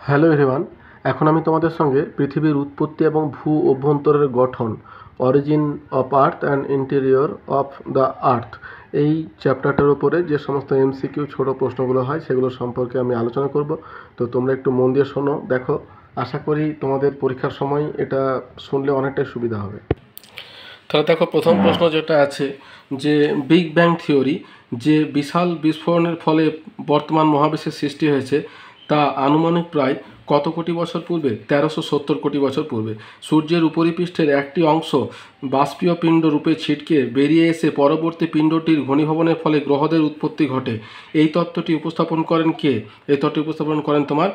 Hello everyone, এখন আমি তোমাদের সঙ্গে পৃথিবীর উৎপত্তি এবং ভূ অভ্যন্তরের গঠন origin of earth and interior of the earth এই চ্যাপ্টারটার উপরে যে সমস্ত এমসিকিউ ছোটো প্রশ্নগুলো হয় সেগুলো সম্পর্কে আমি আলোচনা করব। তো তোমরা একটু মন দিয়ে শোনো, দেখো, আশা করি তোমাদের পরীক্ষার সময় এটা শুনলে অনেকটাই সুবিধা হবে। তাহলে দেখো, প্রথম প্রশ্ন যেটা আছে যে বিগ ব্যাং থিওরি, যে বিশাল বিস্ফোরণের ফলে বর্তমান মহাবিশ্বের সৃষ্টি হয়েছে, তা আনুমানিক প্রায় কত কোটি বছর পূর্বে? 1370 কোটি বছর পূর্বে। সূর্যের উপরিপৃষ্ঠের একটি অংশ বাষ্পীয় পিণ্ড রূপে ছিটকে বেরিয়ে এসে পরবর্তী পিণ্ডটির ঘনীভবনের ফলে গ্রহদের উৎপত্তি ঘটে। এই তত্ত্বটি উপস্থাপন করেন কে? এই তত্ত্বটি উপস্থাপন করেন তোমার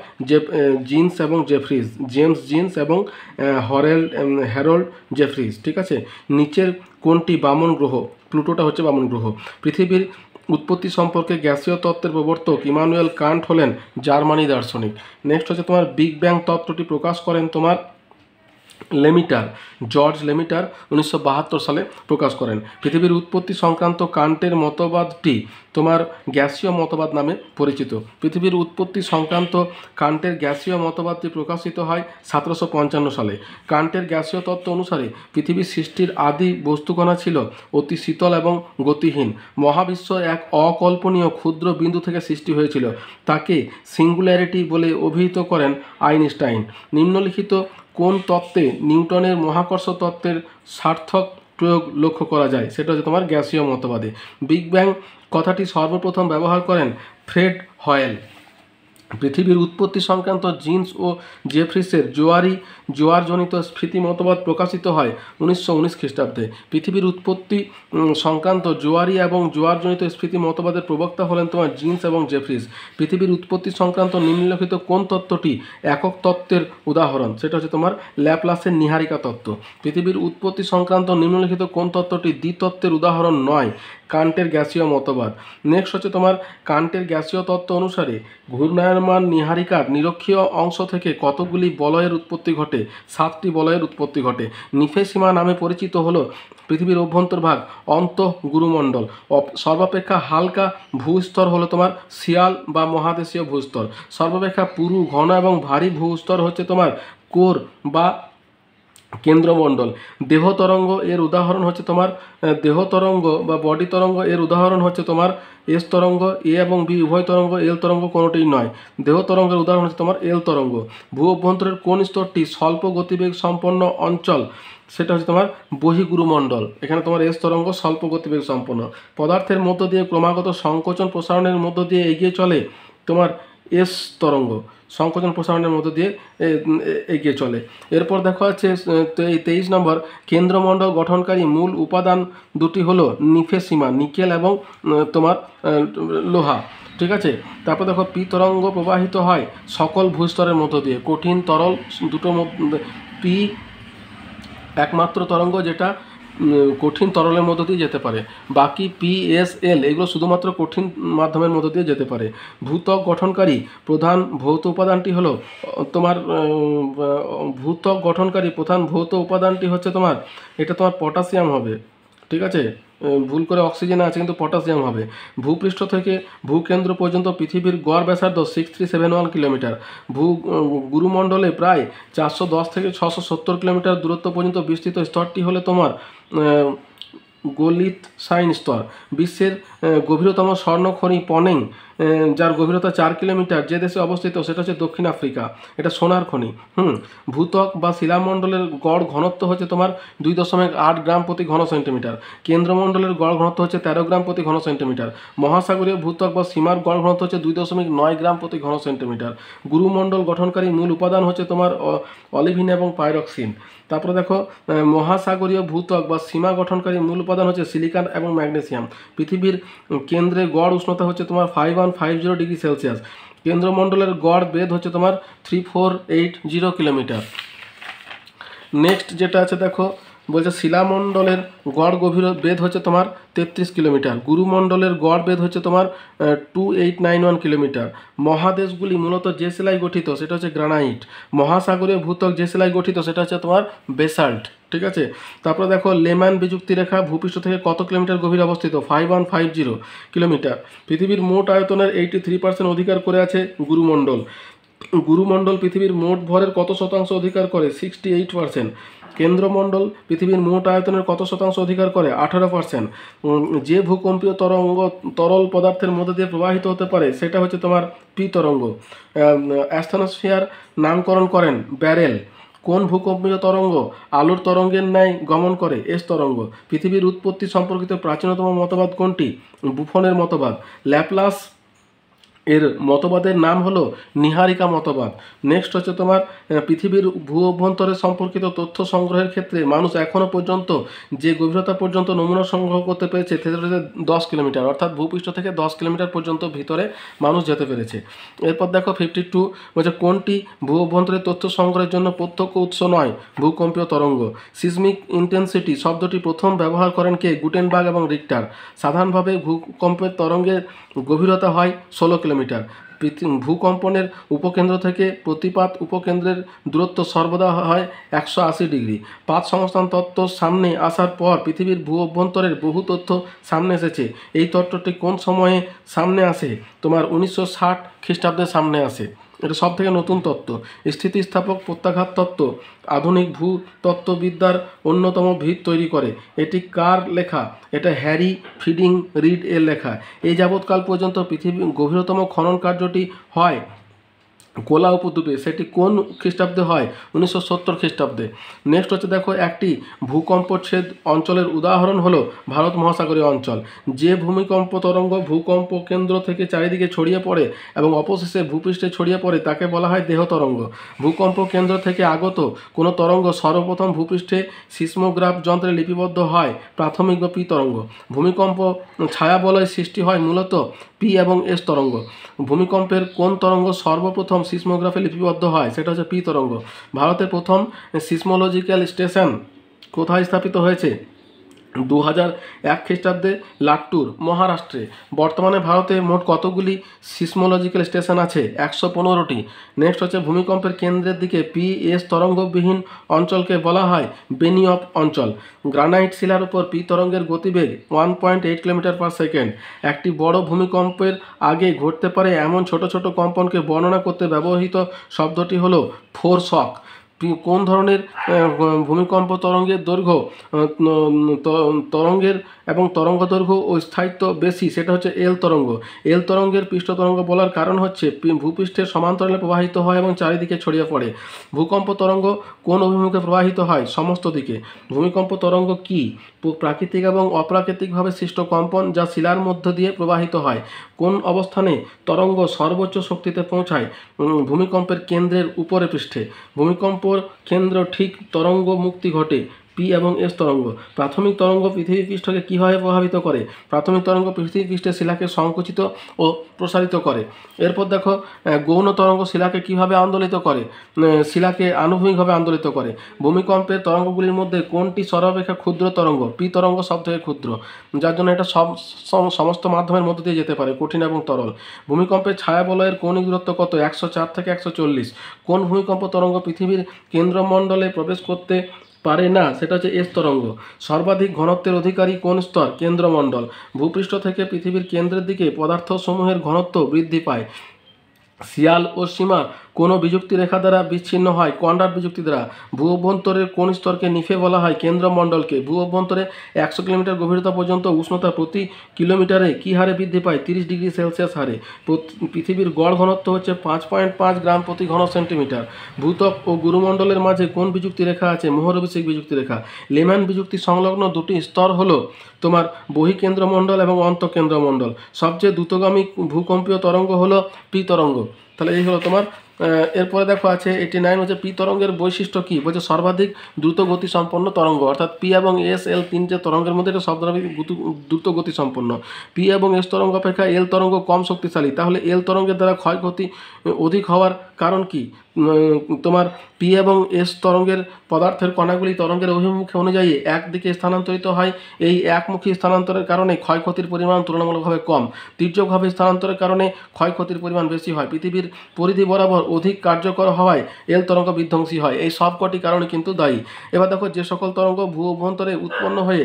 জিন্স এবং জেফ্রিজ, জেমস জিন্স এবং হ্যারল্ড জেফ্রিজ। ঠিক আছে। নিচের কোনটি বামন গ্রহ? প্লুটোটা হচ্ছে বামন গ্রহ। পৃথিবীর উৎপত্তি সম্পর্কে গ্যাসীয় তত্ত্বের প্রবর্তক ইমানুয়েল কান্ট হলেন জার্মানি দার্শনিক। নেক্সট হচ্ছে তোমার বিগ ব্যাং তত্ত্বটি প্রকাশ করেন তোমার লেমিটার, জর্জ লেমিটার 1972 সালে প্রকাশ করেন। পৃথিবীর উৎপত্তি সংক্রান্ত কান্টের মতবাদটি তোমার গ্যাসীয় মতবাদ নামে পরিচিত। পৃথিবীর উৎপত্তি সংক্রান্ত কান্টের গ্যাসীয় মতবাদটি প্রকাশিত হয় 1755 সালে। কান্টের গ্যাসীয় তত্ত্ব অনুসারে পৃথিবীর সৃষ্টির আদি বস্তুকণা ছিল অতি শীতল এবং গতিহীন। মহাবিশ্ব এক অকল্পনীয় ক্ষুদ্র বিন্দু থেকে সৃষ্টি হয়েছিল। তাকে সিঙ্গুলারিটি বলে অভিহিত করেন আইনস্টাইন। নিম্নলিখিত কোন তত্ত্বে নিউটনের মহাকর্ষ তত্ত্বের সার্থক প্রয়োগ লক্ষ্য করা যায়? সেটা হচ্ছে তোমার গ্যাসীয় মতবাদে। বিগ ব্যাং কথাটি সর্বপ্রথম ব্যবহার করেন ফ্রেড হয়েল। পৃথিবীর উৎপত্তি সংক্রান্ত জিন্স ও জেফ্রিসের জোয়ারজনিত স্ফীতি মতবাদ প্রকাশিত হয় 1919 খ্রিস্টাব্দে। পৃথিবীর উৎপত্তি সংক্রান্ত জোয়ারি এবং জোয়ারজনিত স্ফীতি মতবাদের প্রবক্তা হলেন তোমার জিন্স এবং জেফ্রিস। পৃথিবীর উৎপত্তি সংক্রান্ত নিম্নলিখিত কোন তত্ত্বটি একক তত্ত্বের উদাহরণ? সেটা হচ্ছে তোমার ল্যাপ্লাসের নীহারিকা তত্ত্ব। পৃথিবীর উৎপত্তি সংক্রান্ত নিম্নলিখিত কোন তত্ত্বটি দ্বিতত্ত্বের উদাহরণ নয়? কান্টের গ্যাসীয় মতবাদ। নেক্সট হচ্ছে তোমার কান্টের গ্যাসীয় তত্ত্ব অনুসারে ঘূর্ণায়মান নীহারিকার নিরক্ষীয় অংশ থেকে কতগুলি বলয়ের উৎপত্তি ঘটে? 7টি বলয়ের উৎপত্তি ঘটে। নিফেসীমা নামে পরিচিত হলো পৃথিবীর অভ্যন্তরভাগ অন্তঃগুরুমণ্ডল। সর্বাপেক্ষা হালকা ভূস্তর হলো তোমার শিয়াল বা মহাদেশীয় ভূস্তর। সর্বাপেক্ষা পুরু, ঘন এবং ভারী ভূস্তর হচ্ছে তোমার কোর বা কেন্দ্রমণ্ডল। দেহ তরঙ্গ এর উদাহরণ হচ্ছে তোমার দেহ তরঙ্গ বা বডি তরঙ্গ এর উদাহরণ হচ্ছে তোমার এস তরঙ্গ। এ এবং বি উভয় তরঙ্গ, এল তরঙ্গ কোনোটিই নয়। দেহ তরঙ্গের উদাহরণ হচ্ছে তোমার এল তরঙ্গ। ভূ অভ্যন্তরের কোন স্তরটি স্বল্প গতিবেগ সম্পন্ন অঞ্চল? সেটা হচ্ছে তোমার বহিগুরুমণ্ডল। এখানে তোমার এস তরঙ্গ স্বল্প গতিবেগ সম্পন্ন। পদার্থের মধ্য দিয়ে ক্রমাগত সংকোচন প্রসারণের মধ্য দিয়ে এগিয়ে চলে তোমার এস তরঙ্গ, সংকোচন প্রসারণের মধ্য দিয়ে এগিয়ে চলে। এরপর দেখো আছে 23 নম্বর, কেন্দ্রমণ্ডল গঠনকারী মূল উপাদান দুটি হলো নিফেসীমা, নিকেল এবং তোমার লোহা। ঠিক আছে। তারপর দেখো পি তরঙ্গ প্রবাহিত হয় সকল ভূস্তরের মধ্য দিয়ে। কঠিন তরল দুটো পি একমাত্র তরঙ্গ যেটা কঠিন তরলের মধ্য দিয়ে যেতে পারে। বাকি PSL এগুলো শুধুমাত্র কঠিন মাধ্যমের মধ্য দিয়ে যেতে পারে। ভূত্বক গঠনকারী প্রধান ভৌত উপাদানটি হলো তোমার ভূত্বক গঠনকারী প্রধান ভৌত উপাদানটি হচ্ছে তোমার, এটা তোমার পটাশিয়াম হবে। ঠিক আছে, ভুল করে অক্সিজেন আছে কিন্তু পটাশিয়াম হবে। ভূপৃষ্ঠ থেকে ভূকেন্দ্র পর্যন্ত পৃথিবীর গড় ব্যাসার্ধ 6371 কিলোমিটার। গুরুমণ্ডলে প্রায় 410 থেকে 670 কিলোমিটার দূরত্ব পর্যন্ত বিস্তৃত স্তরটি হলে তোমার গোলিথসাইন স্তর। বিশ্বের গভীরতম স্বর্ণখনি পনেং, যার গভীরতা 4 কিলোমিটার, যে দেশে অবস্থিত সেটা হচ্ছে দক্ষিণ আফ্রিকা। এটা সোনার খনি। ভূত্বক বা শিলামণ্ডলের গড় ঘনত্ব হচ্ছে তোমার 2.8 গ্রাম প্রতি ঘন সেন্টিমিটার। কেন্দ্রমণ্ডলের গড় ঘনত্ব হচ্ছে 13 গ্রাম প্রতি ঘন সেন্টিমিটার। মহাসাগরীয় ভূত্বক বা সীমার গড় ঘনত্ব হচ্ছে 2.9 গ্রাম প্রতি ঘন সেন্টিমিটার। গুরুমণ্ডল গঠনকারী মূল উপাদান হচ্ছে তোমার অলিভিন এবং পাইরক্সিন। তারপরে দেখো মহাসাগরীয় ভূত্বক বা সীমা গঠনকারী মূল উপাদান হচ্ছে সিলিকন এবং ম্যাগনেসিয়াম। পৃথিবীর কেন্দ্রে গড় উষ্ণতা হচ্ছে তোমার 5150 ডিগ্রি সেলসিয়াস। কেন্দ্রমণ্ডলের গড় বেধ হচ্ছে তোমার 3480 কিলোমিটার। নেক্সট যেটা আছে দেখো, বলছে শিলামণ্ডলের গড় গভীর বেধ হচ্ছে তোমার 33 কিলোমিটার। গুরুমণ্ডলের গড় বেধ হচ্ছে তোমার 2891 কিলোমিটার। মহাদেশগুলি মূলত যে শিলায় গঠিত সেটা হচ্ছে গ্রানাইট। মহাসাগরীয় ভূত্বক যে শিলায় গঠিত সেটা হচ্ছে তোমার বেসাল্ট। ঠিক আছে। তারপরে দেখো লেম্যান বিযুক্তি রেখা ভূপৃষ্ঠ থেকে কত কিলোমিটার গভীরে অবস্থিত? 5150 কিলোমিটার। পৃথিবীর মোট আয়তনের 83% অধিকার করে আছে গুরুমণ্ডল। গুরুমণ্ডল পৃথিবীর মোট ভরের কত শতাংশ অধিকার করে? 68%। কেন্দ্রমণ্ডল পৃথিবীর মোট আয়তনের কত শতাংশ অধিকার করে? 18%। যে ভূকম্পীয় তরঙ্গ তরল পদার্থের মধ্যে দিয়ে প্রবাহিত হতে পারে সেটা হচ্ছে তোমার পি তরঙ্গ। অ্যাস্ট্রনোস্ফিয়ার নামকরণ করেন ব্যারেল। কোন ভূকম্পীয় তরঙ্গ আলোর তরঙ্গের ন্যায় গমন করে? এস তরঙ্গ। পৃথিবীর উৎপত্তি সম্পর্কিত প্রাচীনতম মতবাদ কোনটি? বুফনের মতবাদ। ল্যাপ্লাস এর মতবাদের নাম হলো নিহারিকা মতবাদ। নেক্সট হচ্ছে তোমার পৃথিবীর ভূ অভ্যন্তরে সম্পর্কিত তথ্য সংগ্রহের ক্ষেত্রে মানুষ এখনও পর্যন্ত যে গভীরতা পর্যন্ত নমুনা সংগ্রহ করতে পেরেছে সেটা হচ্ছে 10 কিলোমিটার, অর্থাৎ ভূপৃষ্ঠ থেকে 10 কিলোমিটার পর্যন্ত ভিতরে মানুষ যেতে পেরেছে। এরপর দেখো 52 বলছে কোনটি ভূ অভ্যন্তরের তথ্য সংগ্রহের জন্য প্রত্যক্ষ উৎস নয়? ভূকম্পীয় তরঙ্গ। সিসমিক ইন্টেন্সিটি শব্দটি প্রথম ব্যবহার করেন কে? গুটেনবার্গ এবং রিক্টার। সাধারণভাবে ভূকম্পের তরঙ্গের গভীরতা হয় 16 কিলোমিটার। ভূকম্পনের উপকেন্দ্র থেকে প্রতিপাত উপকেন্দ্রের দূরত্ব সর্বদা হয় 180 ডিগ্রি। পাত সংস্থান তত্ত্ব সামনে আসার পর পৃথিবীর ভূ অভ্যন্তরের বহু তথ্য সামনে এসেছে। এই তত্ত্বটি কোন সময়ে সামনে আসে? তোমার 1960 খ্রিস্টাব্দের সামনে আসে। এটা সব থেকে নতুন তত্ত্ব। স্থিতিস্থাপক প্রত্যাঘাত তত্ত্ব আধুনিক ভূতত্ত্ববিদ্যার অন্যতম ভিত তৈরি করে। এটি কার লেখা? এটা হ্যারি ফিডিং রিড এর লেখা। এই যাবৎকাল পর্যন্ত পৃথিবীর গভীরতম খনন কার্যটি হয় কোলা উপদ্বীপে। সেটি কোন খ্রিস্টাব্দে হয়? 1970 খ্রিস্টাব্দে। নেক্সট হচ্ছে দেখো একটি ভূকম্পচ্ছেদ অঞ্চলের উদাহরণ হলো ভারত মহাসাগরীয় অঞ্চল। যে ভূমিকম্প তরঙ্গ ভূকম্প কেন্দ্র থেকে চারিদিকে ছড়িয়ে পড়ে এবং অবশেষে ভূপৃষ্ঠে ছড়িয়ে পড়ে তাকে বলা হয় দেহ তরঙ্গ। ভূকম্প কেন্দ্র থেকে আগত কোনো তরঙ্গ সর্বপ্রথম ভূপৃষ্ঠে সিসমোগ্রাফ যন্ত্রে লিপিবদ্ধ হয় প্রাথমিক বা পি তরঙ্গ। ভূমিকম্প ছায়াবলয় সৃষ্টি হয় মূলত পি এবং এস তরঙ্গ। ভূমিকম্পের কোন তরঙ্গ সর্বপ্রথম সিসমোগ্রাফে লিপিবদ্ধ হয়? সেটা হচ্ছে পি তরঙ্গ। ভারতের প্রথম সিসমোলজিক্যাল স্টেশন কোথায় স্থাপিত হয়েছে? 2001 খ্রিস্টাব্দে লাট্টুর, মহারাষ্ট্রে। বর্তমানে ভারতে মোট কতগুলি সিসমোলজিক্যাল স্টেশন আছে? 115টি। নেক্সট হচ্ছে ভূমিকম্পের কেন্দ্রের দিকে পি এস তরঙ্গবিহীন অঞ্চলকে বলা হয় বেনিয়প অঞ্চল। গ্রানাইট শিলার উপর পি তরঙ্গের গতিবেগ 1.8 কিলোমিটার পার সেকেন্ড। একটি বড় ভূমিকম্পের আগে ঘটতে পারে এমন ছোট ছোট কম্পনকে বর্ণনা করতে ব্যবহৃত শব্দটি হলো ফোরশক। কোন ধরনের ভূমিকম্প তরঙ্গের দৈর্ঘ্য তরঙ্গের এবং তরঙ্গ দৈর্ঘ্য ও স্থায়িত্ব বেশি? সেটা হচ্ছে এল তরঙ্গ। এল তরঙ্গের পৃষ্ঠ তরঙ্গ বলার কারণ হচ্ছে ভূপৃষ্ঠের সমান্তরালে প্রবাহিত হয় এবং চারিদিকে ছড়িয়ে পড়ে। ভূকম্প তরঙ্গ কোন অভিমুখে প্রবাহিত হয়? সমস্ত দিকে। ভূমিকম্প তরঙ্গ কি? প্রাকৃতিক এবং অপ্রাকৃতিকভাবে সৃষ্ট কম্পন যা শিলার মধ্য দিয়ে প্রবাহিত হয়। কোন অবস্থানে তরঙ্গ সর্বোচ্চ শক্তিতে পৌঁছায়? ভূমিকম্পের কেন্দ্রের উপরে পৃষ্ঠে। ভূমিকম্প কেন্দ্র ঠিক তরঙ্গ মুক্তি ঘটে পি এবং এস তরঙ্গ। প্রাথমিক তরঙ্গ পৃথিবী পৃষ্ঠকে কীভাবে প্রভাবিত করে? প্রাথমিক তরঙ্গ পৃথিবী পৃষ্ঠে শিলাকে সংকুচিত ও প্রসারিত করে। এরপর দেখো গৌণ তরঙ্গ শিলাকে কীভাবে আন্দোলিত করে? শিলাকে আনুভূমিকভাবে আন্দোলিত করে। ভূমিকম্পের তরঙ্গগুলির মধ্যে কোনটি সর্বাপেক্ষা ক্ষুদ্র তরঙ্গ? পি তরঙ্গ সব থেকে ক্ষুদ্র, যার জন্য এটা সমস্ত মাধ্যমের মধ্যে দিয়ে যেতে পারে, কঠিন এবং তরল। ভূমিকম্পের ছায়াবলয়ের কৌণিক দূরত্ব কত? 104 থেকে 140। কোন ভূমিকম্প তরঙ্গ পৃথিবীর কেন্দ্রমণ্ডলে প্রবেশ করতে পারে না? সেটা হচ্ছে এস তরঙ্গ। সর্বাধিক ঘনত্বের অধিকারী কোন স্তর? কেন্দ্রমণ্ডল। ভূপৃষ্ঠ থেকে পৃথিবীর কেন্দ্রের দিকে পদার্থসমূহের ঘনত্ব বৃদ্ধি পায়। শিয়াল ও সীমা কোনো বিযুক্তি রেখা দ্বারা বিচ্ছিন্ন হয়? কন্ডার বিযুক্তি দ্বারা। ভূ অভ্যন্তরের কোন স্তরকে নিফে বলা হয়? কেন্দ্রমণ্ডলকে। ভূ অভ্যন্তরে 100 কিলোমিটার গভীরতা পর্যন্ত উষ্ণতা প্রতি কিলোমিটারে কী হারে বৃদ্ধি পায়? 30 ডিগ্রি সেলসিয়াস হারে। পৃথিবীর গড় ঘনত্ব হচ্ছে 5.5 গ্রাম প্রতি ঘন সেন্টিমিটার। ভূত্বক ও গুরুমণ্ডলের মাঝে কোন বিযুক্তি রেখা আছে? মোহরবিষিক বিযুক্তি রেখা। লেম্যান বিযুক্তি সংলগ্ন দুটি স্তর হলো তোমার বহিকেন্দ্রমণ্ডল এবং অন্তঃকেন্দ্রমণ্ডল। সবচেয়ে দ্রুতগামী ভূকম্পীয় তরঙ্গ হলো পি তরঙ্গ। তাহলে এই হলো তোমার। এরপরে দেখো আছে 89 হচ্ছে পি তরঙ্গের বৈশিষ্ট্য কী? বলছে সর্বাধিক দ্রুত গতি সম্পন্ন তরঙ্গ, অর্থাৎ পি এবং এস এল তিনটে তরঙ্গের মধ্যে এটা সর্বাধিক দ্রুত গতি সম্পন্ন। পি এবং এস তরঙ্গ অপেক্ষা এল তরঙ্গ কম শক্তিশালী। তাহলে এল তরঙ্গের দ্বারা ক্ষয়ক্ষতি অধিক হওয়ার কারণ কি? তোমার পি এবং এস তরঙ্গের পদার্থের কণাগুলি তরঙ্গের অভিমুখে অনুযায়ী একদিকে স্থানান্তরিত হয়। এই একমুখী স্থানান্তরের কারণে ক্ষয়ক্ষতির পরিমাণ তুলনামূলকভাবে কম। তির্যকভাবে স্থানান্তরের কারণে ক্ষয়ক্ষতির পরিমাণ বেশি হয়। পৃথিবীর পরিধি বরাবর অধিক কার্যকর হওয়ায় এল তরঙ্গ বিধ্বংসী হয়। এই সব কটি কারণে কিন্তু দায়ী। এবার দেখো, যে সকল তরঙ্গ ভূ অভ্যন্তরে উৎপন্ন হয়ে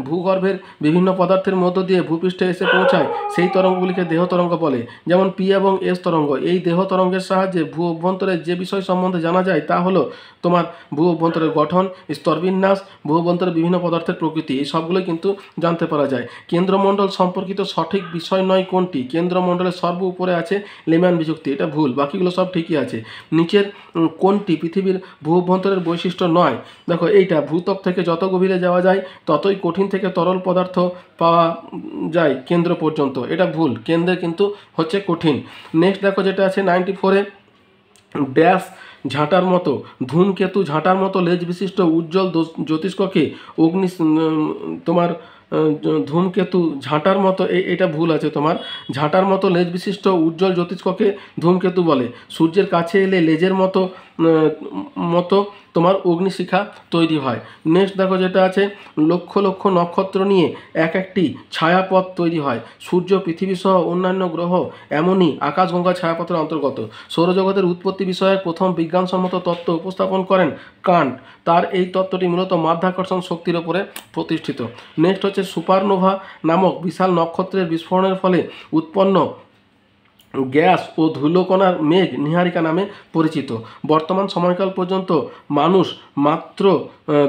ভূগর্ভের বিভিন্ন পদার্থের মধ্য দিয়ে ভূপৃষ্ঠে এসে পৌঁছায় সেই তরঙ্গগুলিকে দেহ তরঙ্গ বলে। যেমন পি এবং এস তরঙ্গ। এই দেহ তরঙ্গের সাহায্যে ভূ অভ্যন্তরের যে বিষয় সম্বন্ধে জানা যায় তা হলো তোমার ভূ অভ্যন্তরের গঠন, স্তরবিন্যাস, ভূ অভ্যন্তরের বিভিন্ন পদার্থের প্রকৃতি, এই সবগুলোই কিন্তু জানতে পারা যায়। কেন্দ্রমণ্ডল সম্পর্কিত সঠিক বিষয় নয় কোনটি? কেন্দ্রমণ্ডলের সর্ব উপরে আছে লেম্যান বিযুক্তি, এটা ভুল, বাকিগুলো সব ঠিকই আছে। নিচের কোনটি পৃথিবীর ভূ অভ্যন্তরের বৈশিষ্ট্য নয়? দেখো এইটা, ভূত্বক থেকে যত গভীরে যাওয়া যায় ততই কঠিন থেকে তরল পদার্থ পাওয়া যায় কেন্দ্র পর্যন্ত, এটা ভুল, কেন্দ্রে কিন্তু হচ্ছে কঠিন। নেক্সট দেখো যেটা আছে 94-এ, ড্যাশ ঝাঁটার মতো, ধূমকেতু ঝাঁটার মতো লেজ বিশিষ্ট উজ্জ্বল জ্যোতিষ্ককে অগ্নি তোমার ধূমকেতু ঝাঁটার মতো, এটা ভুল আছে তোমার। ঝাঁটার মতো লেজ বিশিষ্ট উজ্জ্বল জ্যোতিষ্ককে ধূমকেতু বলে। সূর্যের কাছে এলে লেজের মতো মতো তোমার অগ্নিশিখা তৈরি হয়। নেক্সট দেখো যেটা আছে, লক্ষ লক্ষ নক্ষত্র নিয়ে এক একটি ছায়াপথ তৈরি হয়। সূর্য, পৃথিবী সহ অন্যান্য গ্রহ এমনই আকাশগঙ্গা ছায়াপথের অন্তর্গত। সৌরজগতের উৎপত্তি বিষয়ক প্রথম বিজ্ঞানসম্মত তত্ত্ব উপস্থাপন করেন কান্ট। তার এই তত্ত্বটি মূলত মাধ্যাকর্ষণ শক্তির উপরে প্রতিষ্ঠিত। নেক্সট হচ্ছে সুপারনোভা নামক বিশাল নক্ষত্রের বিস্ফোরণের ফলে উৎপন্ন গ্যাস ও ধুলোকণার মেঘ নীহারিকা নামে পরিচিত। বর্তমান সময়কাল পর্যন্ত মানুষ মাত্র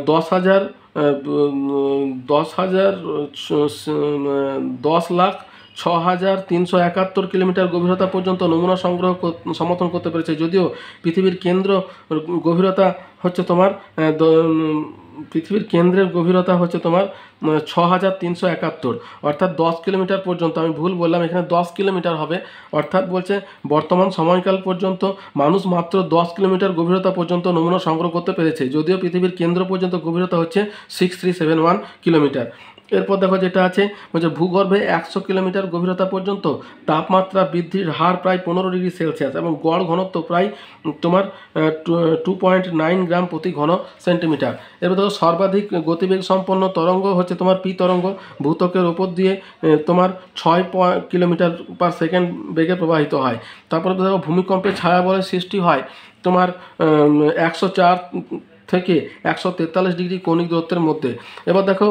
10,06,371 কিলোমিটার গভীরতা পর্যন্ত নমুনা সংগ্রহ সমর্থন করতে পেরেছে। যদিও পৃথিবীর কেন্দ্র গভীরতা হচ্ছে তোমার পৃথিবীর কেন্দ্রের গভীরতা হচ্ছে তোমার 6,371, অর্থাৎ 10 কিলোমিটার পর্যন্ত। আমি ভুল বললাম, এখানে 10 কিলোমিটার হবে। অর্থাৎ বলছে বর্তমান সময়কাল পর্যন্ত মানুষ মাত্র 10 কিলোমিটার গভীরতা পর্যন্ত নমুনা সংগ্রহ করতে পেরেছে, যদিও পৃথিবীর কেন্দ্র পর্যন্ত গভীরতা হচ্ছে 6371 কিলোমিটার। এরপর দেখো যেটা আছে, বলছে ভূগর্ভে 100 কিলোমিটার গভীরতা পর্যন্ত তাপমাত্রা বৃদ্ধির হার প্রায় 15 ডিগ্রি সেলসিয়াস এবং গড় ঘনত্ব প্রায় তোমার 2.9 গ্রাম প্রতি ঘন সেন্টিমিটার। এরপর দেখো, সর্বাধিক গতিবেগ সম্পন্ন তরঙ্গ হচ্ছে তোমার পি তরঙ্গ। ভূত্বকের ওপর দিয়ে তোমার 6 কিলোমিটার পার সেকেন্ড বেগে প্রবাহিত হয়। তারপরে দেখো, ভূমিকম্পের ছায়া বলের সৃষ্টি হয় তোমার 104 থেকে 143 ডিগ্রি কৌণিক দূরত্বের মধ্যে। এবার দেখো,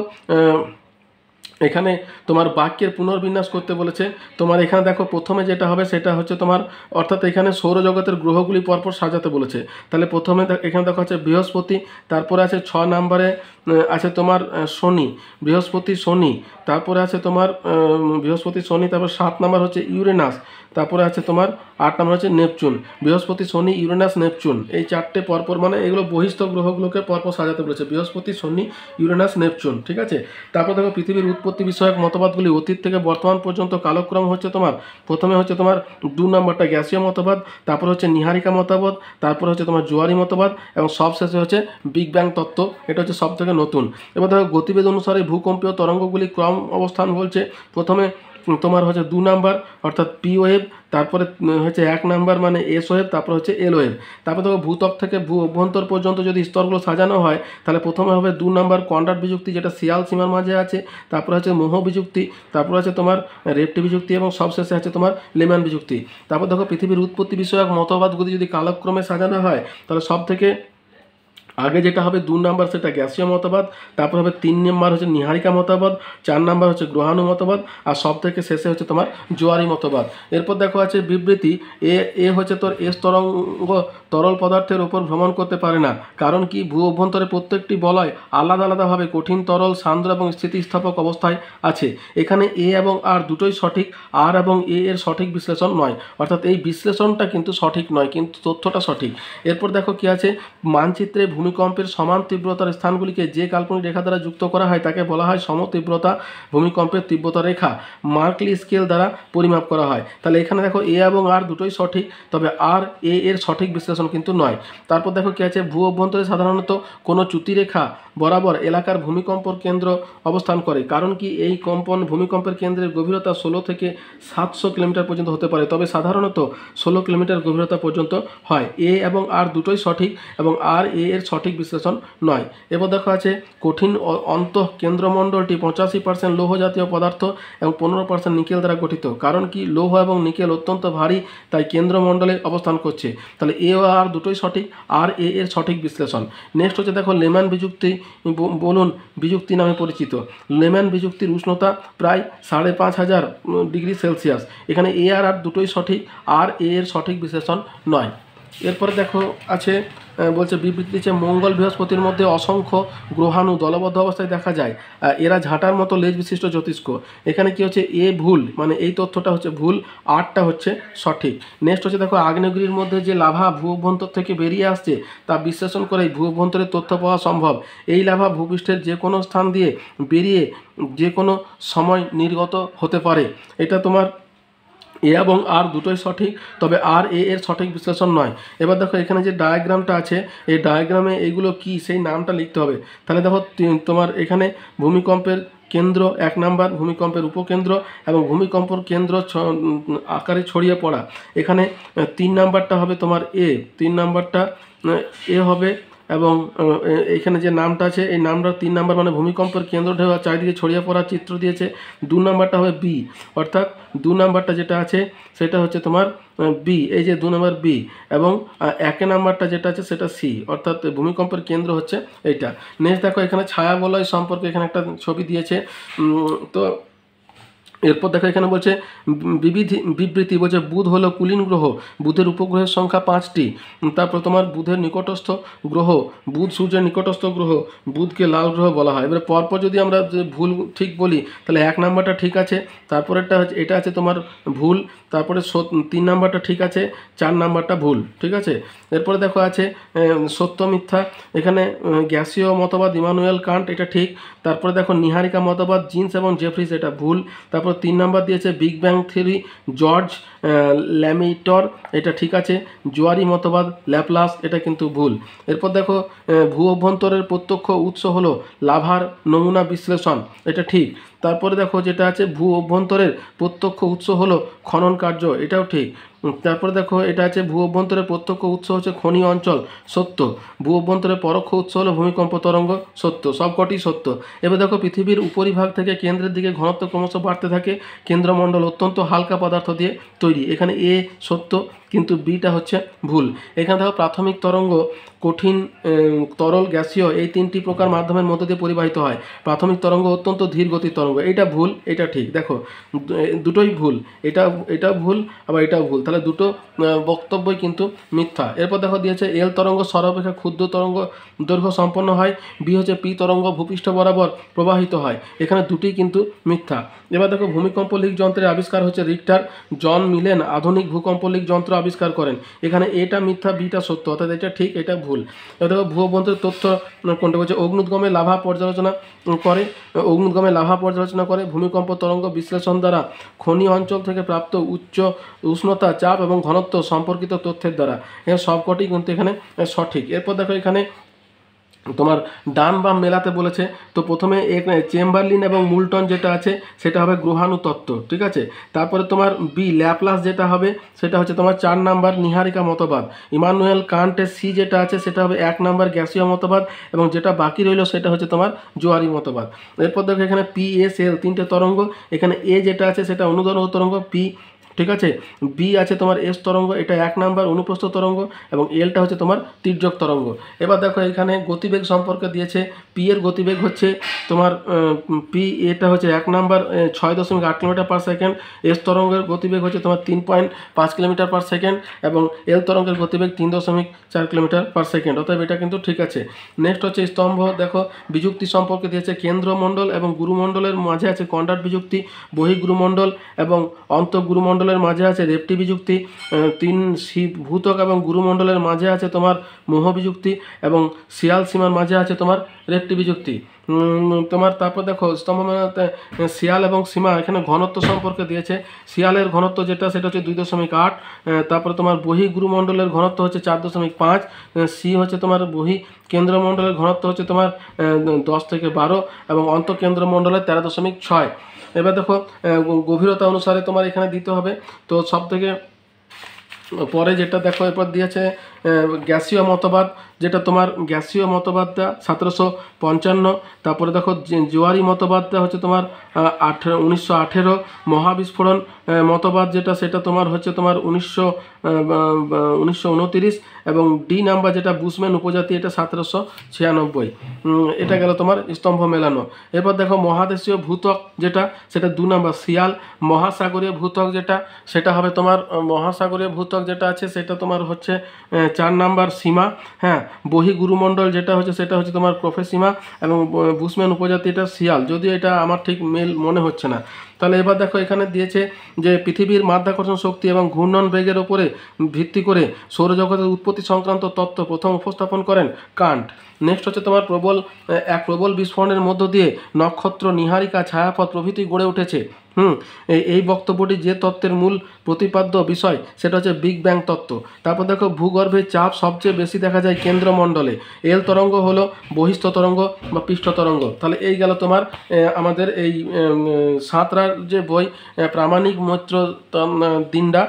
এখানে তোমার বাক্যের পুনর্বিন্যাস করতে বলেছে। তোমার এখানে দেখো প্রথমে যেটা হবে সেটা হচ্ছে তোমার, অর্থাৎ এখানে সৌরজগতের গ্রহগুলি পরপর সাজাতে বলেছে। তাহলে প্রথমে এখানে দেখো আছে বৃহস্পতি, তারপরে আছে 6 নম্বরে আছে তোমার শনি, বৃহস্পতি শনি, তারপরে আছে তোমার বৃহস্পতি শনি, তারপর 7 নম্বর হচ্ছে ইউরেনাস, তারপরে আছে তোমার 8 নম্বর হচ্ছে নেপচুন। বৃহস্পতি শনি ইউরেনাস নেপচুন, এই চারটে পরপর, মানে এগুলো বহিস্থ গ্রহগুলোকে পরপর সাজাতে বলেছে, বৃহস্পতি শনি ইউরেনাস নেপচুন, ঠিক আছে। তারপর দেখো, পৃথিবীর উৎপত্তি বিষয়ক মতবাদগুলি অতীত থেকে বর্তমান পর্যন্ত কালক্রম হচ্ছে তোমার, প্রথমে হচ্ছে তোমার 2 নম্বরটা গ্যাসীয় মতবাদ, তারপর হচ্ছে নীহারিকা মতবাদ, তারপর হচ্ছে তোমার জোয়ারি মতবাদ এবং সবশেষে হচ্ছে বিগ ব্যাং তত্ত্ব, এটা হচ্ছে সব থেকে নতুন। এবার দেখো, গতিবেগ অনুসারে ভূকম্পীয় তরঙ্গগুলি ক্রম অবস্থান বলছে। প্রথমে তোমার হচ্ছে 2 নাম্বার অর্থাৎ পি ওয়েভ, তারপরে হচ্ছে 1 নাম্বার মানে এস ওয়েভ, তারপর হচ্ছে এল ওয়েভ। তারপর দেখো, ভূত্বক থেকে ভূ অভ্যন্তর পর্যন্ত যদি স্তরগুলো সাজানো হয় তাহলে প্রথমে হবে 2 নাম্বার কন্ডাট বিযুক্তি, যেটা শিয়াল সীমার মাঝে আছে, তারপর হচ্ছে মোহ বিযুক্তি, তারপর আছে তোমার রেপটি বিযুক্তি এবং সবশেষে আছে তোমার লেম্যান বিযুক্তি। তারপর দেখো, পৃথিবীর উৎপত্তি বিষয়ক মতবাদগুলি যদি কালক্রমে সাজানো হয় তাহলে সব থেকে আগে যেটা হবে 2 নাম্বার সেটা গ্যাসীয় মতবাদ, তারপর হবে 3 নাম্বার হচ্ছে নীহারিকা মতবাদ, 4 নাম্বার হচ্ছে গ্রহাণু মতবাদ, আর সব থেকে শেষে হচ্ছে তোমার জোয়ারি মতবাদ। এরপর দেখো আছে বিবৃতি, এ হচ্ছে তোর এস তরঙ্গ তরল পদার্থের উপর ভ্রমণ করতে পারে না। কারণ কি? ভূ অভ্যন্তরে প্রত্যেকটি বলয় আলাদা আলাদাভাবে কঠিন, তরল, সান্দ্র এবং স্থিতিস্থাপক অবস্থায় আছে। এখানে এ এবং আর দুটোই সঠিক, আর এবং এ এর সঠিক বিশ্লেষণ নয়, অর্থাৎ এই বিশ্লেষণটা কিন্তু সঠিক নয়, কিন্তু তথ্যটা সঠিক। এরপর দেখো কি আছে, মানচিত্রে ভূমিকম্পের সমান তীব্রতার স্থানগুলিকে যে কাল্পনিক রেখা দ্বারা যুক্ত করা হয় তাকে বলা হয় সমতীব্রতা ভূমিকম্পের তীব্রতা রেখা, মার্কলি স্কেল দ্বারা পরিমাপ করা হয়। তাহলে এখানে দেখো এ এবং আর দুটোই সঠিক, তবে আর এ এর সঠিক বিশ্লেষণ কিন্তু নয়। তারপর দেখো কি আছে, ভূ অভ্যন্তরে সাধারণত কোনো চ্যুতিরেখা বরাবর এলাকার ভূমিকম্পর কেন্দ্র অবস্থান করে। কারণ কি? এই ভূমিকম্পের কেন্দ্রের গভীরতা 16 থেকে 700 কিলোমিটার পর্যন্ত হতে পারে, তবে সাধারণত 16 কিলোমিটার গভীরতা পর্যন্ত হয়। এ এবং আর দুটোই সঠিক এবং আর এ এর সঠিক বিশ্লেষণ নয়। এবার দেখো আছে কঠিন অন্তঃ কেন্দ্রমণ্ডলটি 85% লৌহ জাতীয় পদার্থ এবং 15% নিকেল দ্বারা গঠিত। কারণ কি, লৌহ এবং নিকেল অত্যন্ত ভারী, তাই কেন্দ্রমণ্ডলে অবস্থান করছে। তাহলে এ ও আর দুটোই সঠিক, আর এ এর সঠিক বিশ্লেষণ। নেক্সট হচ্ছে দেখো লেম্যান বিযুক্তি বলুন বিযুক্তি নামে পরিচিত। লেম্যান বিযুক্তির উষ্ণতা প্রায় 5500 ডিগ্রি সেলসিয়াস। এখানে এ আর দুটোই সঠিক, আর এ এর সঠিক বিশ্লেষণ নয়। এরপরে দেখো আছে বলছে বিবৃতি যে মঙ্গল বৃহস্পতির মধ্যে অসংখ্য গ্রহাণু দলবদ্ধ অবস্থায় দেখা যায়, এরা ঝাঁটার মতো লেজ বিশিষ্ট জ্যোতিষ্ক। এখানে কি হচ্ছে, এ ভুল, মানে এই তথ্যটা হচ্ছে ভুল, আরটা হচ্ছে সঠিক। নেক্সট হচ্ছে দেখো আগ্নেয়গিরির মধ্যে যে লাভা ভূ অভ্যন্তর থেকে বেরিয়ে আসছে তা বিশ্লেষণ করেই ভূ অভ্যন্তরের তথ্য পাওয়া সম্ভব। এই লাভা ভূপৃষ্ঠের যে কোনো স্থান দিয়ে বেরিয়ে যে কোনো সময় নির্গত হতে পারে। এটা তোমার এ এবং আর দুটোই সঠিক, তবে আর এ এর সঠিক বিশ্লেষণ নয়। এবার দেখো এখানে যে ডায়াগ্রামটা আছে, এই ডায়াগ্রামে এইগুলো কি সেই নামটা লিখতে হবে। তাহলে দেখো তোমার এখানে ভূমিকম্পের কেন্দ্র 1 নাম্বার, ভূমিকম্পের উপকেন্দ্র এবং ভূমিকম্পর কেন্দ্র আকারে ছড়িয়ে পড়া। এখানে 3 নাম্বারটা হবে তোমার এ, 3 নাম্বারটা এ হবে, এবং এখানে যে নামটা আছে এই নামটা 3 নাম্বার, মানে ভূমিকম্পের কেন্দ্র ঢেউ চারিদিকে ছড়িয়ে পড়ার চিত্র দিয়েছে। 2 নাম্বারটা হবে বি, অর্থাৎ 2 নাম্বারটা যেটা আছে সেটা হচ্ছে তোমার বি, এই যে 2 নাম্বার বি, এবং 1 নাম্বারটা যেটা আছে সেটা সি, অর্থাৎ ভূমিকম্পের কেন্দ্র হচ্ছে এইটা। নেক্সট দেখো এখানে ছায়া বলয় সম্পর্কে এখানে একটা ছবি দিয়েছে। তো এরপর দেখো এখানে বলছে বিবৃতি বলছে বুধ হলো কুলীন গ্রহ, বুধের উপগ্রহের সংখ্যা 5টি। তারপর তোমার বুধের নিকটস্থ গ্রহ, বুধ সূর্যের নিকটস্থ গ্রহ, বুধকে লাল গ্রহ বলা হয়। এবারে পরপর যদি আমরা ভুল ঠিক বলি তাহলে 1 নাম্বারটা ঠিক আছে, তারপরেরটা হচ্ছে এটা আছে তোমার ভুল, তারপরে 3 নাম্বারটা ঠিক আছে, 4 নাম্বারটা ভুল, ঠিক আছে। এরপরে দেখো আছে সত্য মিথ্যা। এখানে গ্যাসীয় মতবাদ ইমানুয়েল কান্ট, এটা ঠিক। তারপরে দেখো নিহারিকা মতবাদ জিন্স এবং জেফ্রিস, এটা ভুল। তারপর 3 নাম্বার দিয়েছে বিগ ব্যাং থিওরি জর্জ ল্যামিটর, এটা ঠিক আছে। জোয়ারি মতবাদ ল্যাপলাস, এটা কিন্তু ভুল। এরপর দেখো ভূ অভ্যন্তরের প্রত্যক্ষ উৎস হলো লাভার নমুনা বিশ্লেষণ, এটা ঠিক। তারপরে দেখো যেটা আছে ভূ অভ্যন্তরের প্রত্যক্ষ উৎস হলো খনন কার্য, এটাও ঠিক। তারপরে দেখো এটা আছে ভূ অভ্যন্তরের প্রত্যক্ষ উৎস হচ্ছে খনি অঞ্চল, সত্য। ভূ অভ্যন্তরের পরোক্ষ উৎস হলো ভূমিকম্প তরঙ্গ, সত্য। সবকটি সত্য। এবার দেখো পৃথিবীর উপরিভাগ থেকে কেন্দ্রের দিকে ঘনত্ব ক্রমশ বাড়তে থাকে, কেন্দ্রমণ্ডল অত্যন্ত হালকা পদার্থ দিয়ে তৈরি। এখানে এ সত্য, কিন্তু বিটা হচ্ছে ভুল। এখানে দেখো প্রাথমিক তরঙ্গ কঠিন, তরল, গ্যাসীয় এই 3টি প্রকার মাধ্যমের মধ্যে দিয়ে পরিবাহিত হয়। প্রাথমিক তরঙ্গ অত্যন্ত ধীর গতির তরঙ্গ, এটা ভুল, এটা ঠিক। দেখো দুটোই ভুল, এটাও ভুল আবার এটাও ভুল, তাহলে দুটো বক্তব্যই কিন্তু মিথ্যা। এরপর দেখো দিয়েছে এল তরঙ্গ সর্বাপেক্ষা ক্ষুদ্র তরঙ্গ দৈর্ঘ্য সম্পন্ন হয়, বি হচ্ছে পি তরঙ্গ ভূপৃষ্ঠ বরাবর প্রবাহিত হয়। এখানে দুটি কিন্তু মিথ্যা। এবার দেখো ভূমিকম্প লিক যন্ত্রের আবিষ্কার হচ্ছে রিক্টার, জন মিলেন আধুনিক ভূকম্প লিক যন্ত্র আবিষ্কার করেন। এখানে এটা মিথ্যা, বিটা সত্য, অর্থাৎ এটা ঠিক, এটা ভুল। এবার দেখো ভূ অভ্যন্তরের তথ্য কোনটা বলছে অগ্নুদ্গমে লাভা পর্যালোচনা করে ভূমিকম্প তরঙ্গ বিশ্লেষণ দ্বারা খনি অঞ্চল থেকে প্রাপ্ত উচ্চ উষ্ণতা, চাপ এবং ঘনত্ব সম্পর্কিত তথ্যের দ্বারা। এখানে সবকটি কিন্তু এখানে সঠিক। এরপর দেখো এখানে তোমার ডান বাম মেলাতে বলেছে। তো প্রথমে চেম্বারলিন এবং মুল্টন যেটা আছে সেটা হবে গ্রহাণু তত্ত্ব, ঠিক আছে। তারপরে তোমার বি ল্যাপলাস যেটা হবে সেটা হচ্ছে তোমার 4 নাম্বার নিহারিকা মতবাদ। ইমানুয়েল কান্টের সি যেটা আছে সেটা হবে 1 নাম্বার গ্যাসীয় মতবাদ, এবং যেটা বাকি রইল সেটা হচ্ছে তোমার জোয়ারি মতবাদ। এরপর দেখো এখানে পি এস এল 3টে তরঙ্গ। এখানে এ যেটা আছে সেটা অনুদৈর্ঘ্য তরঙ্গ পি, ঠিক আছে। বি আছে তোমার এস তরঙ্গ, এটা 1 নাম্বার অনুপ্রস্থ তরঙ্গ, এবং এলটা হচ্ছে তোমার তির্যক তরঙ্গ। এবার দেখো এখানে গতিবেগ সম্পর্কে দিয়েছে। পি এর গতিবেগ হচ্ছে তোমার পি এটা হচ্ছে 1 number 6.8 kilometre per second, S তরঙ্গের গতিবেগ হচ্ছে তোমার 3.5 কিলোমিটার পার সেকেন্ড, এবং এল তরঙ্গের গতিবেগ 3.4 কিলোমিটার পার সেকেন্ড, অর্থাৎ এটা কিন্তু ঠিক আছে। নেক্সট হচ্ছে স্তম্ভ। দেখো বিযুক্তি সম্পর্কে দিয়েছে কেন্দ্রমণ্ডল এবং গুরুমণ্ডলের মাঝে আছে কন্ডার বিযুক্তি, বহিঃগুরুমণ্ডল এবং অন্তঃগুরুমণ্ডলের মাঝে আছে রেপটি বিযুক্তি, 3 ভূতক এবং গুরুমণ্ডলের মাঝে আছে তোমার মোহ বিযুক্তি, এবং শিয়াল সীমার মাঝে আছে তোমার রেপটি বিযুক্তি। তোমার তারপর দেখো স্তম্ভ মেলাতে শিয়াল এবং সীমা, এখানে ঘনত্ব সম্পর্কে দিয়েছে। শিয়ালের ঘনত্ব যেটা সেটা হচ্ছে 2.8, তারপরে তোমার বহি গুরুমণ্ডলের ঘনত্ব হচ্ছে 4.5, সি হচ্ছে তোমার বহি কেন্দ্রমণ্ডলের ঘনত্ব হচ্ছে তোমার 10 থেকে 12, এবং অন্তঃকেন্দ্রমণ্ডলের 13.6। এবার দেখো গভীরতা অনুসারে তোমার এখানে দিতে হবে। তো সব থেকে পরে যেটা দেখো এরপর দিয়েছে গ্যাসীয় মতবাদ, যেটা তোমার গ্যাসীয় মতবাদটা 1755। তারপরে দেখো জোয়ারি মতবাদটা হচ্ছে তোমার 1918। মহাবিস্ফোরণ মতবাদ যেটা সেটা তোমার হচ্ছে তোমার 1929। এবং ডি নাম্বার যেটা বুশম্যান উপজাতি, এটা 1796। এটা গেল তোমার স্তম্ভ মেলানো। এরপর দেখো মহাদেশীয় ভূত্বক যেটা, সেটা 2 নাম্বার শিয়াল। মহাসাগরীয় ভূত্বক যেটা, সেটা হবে তোমার মহাসাগরীয় ভূত্বক যেটা আছে সেটা তোমার হচ্ছে 4 নাম্বার সীমা। হ্যাঁ, বহিগুরুমণ্ডল যেটা হচ্ছে সেটা হচ্ছে তোমার প্রোফেসিমা। এবং বুশম্যান উপজাতি এটা শিয়াল, যদিও এটা আমার ঠিক মেল মনে হচ্ছে না। তাহলে এবার দেখো এখানে দিয়েছে যে পৃথিবীর মাধ্যাকর্ষণ শক্তি এবং ঘূর্ণন বেগের ওপরে ভিত্তি করে সৌরজগতের উৎপত্তি সংক্রান্ত তত্ত্ব প্রথম উপস্থাপন করেন কান্ট। নেক্সট হচ্ছে তোমার প্রবল বিস্ফোরণের মধ্য দিয়ে নক্ষত্র, নীহারিকা, ছায়াপথ প্রভৃতি গড়ে উঠেছে। এই বক্তব্যটি যে তত্ত্বের মূল প্রতিপাদ্য বিষয় সেটা হচ্ছে বিগ ব্যাং তত্ত্ব। তারপর দেখো ভূগর্ভের চাপ সবচেয়ে বেশি দেখা যায় কেন্দ্রমণ্ডলে। এল তরঙ্গ হলো বহিস্থ তরঙ্গ বা পৃষ্ঠ তরঙ্গ। তাহলে এই গেল তোমার আমাদের এই সাঁতরার যে বই প্রামাণিক মৈত্র দিনডা,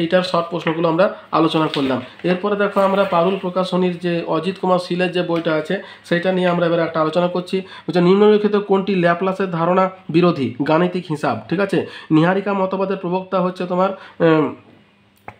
এইটার শর্ট প্রশ্নগুলো আমরা আলোচনা করলাম। এরপরে দেখো আমরা পারুল প্রকাশনীর যে অজিত কুমার শীলের যে বইটা আছে সেটা নিয়ে আমরা এবার একটা আলোচনা করছি। হচ্ছে নিম্নলিখিত কোনটি ল্যাপ্লাসের ধারণা বিরোধী গাণিতিক হিসাব। ঠিক আছে, নীহারিকা মতবাদের প্রবক্তা হচ্ছে তোমার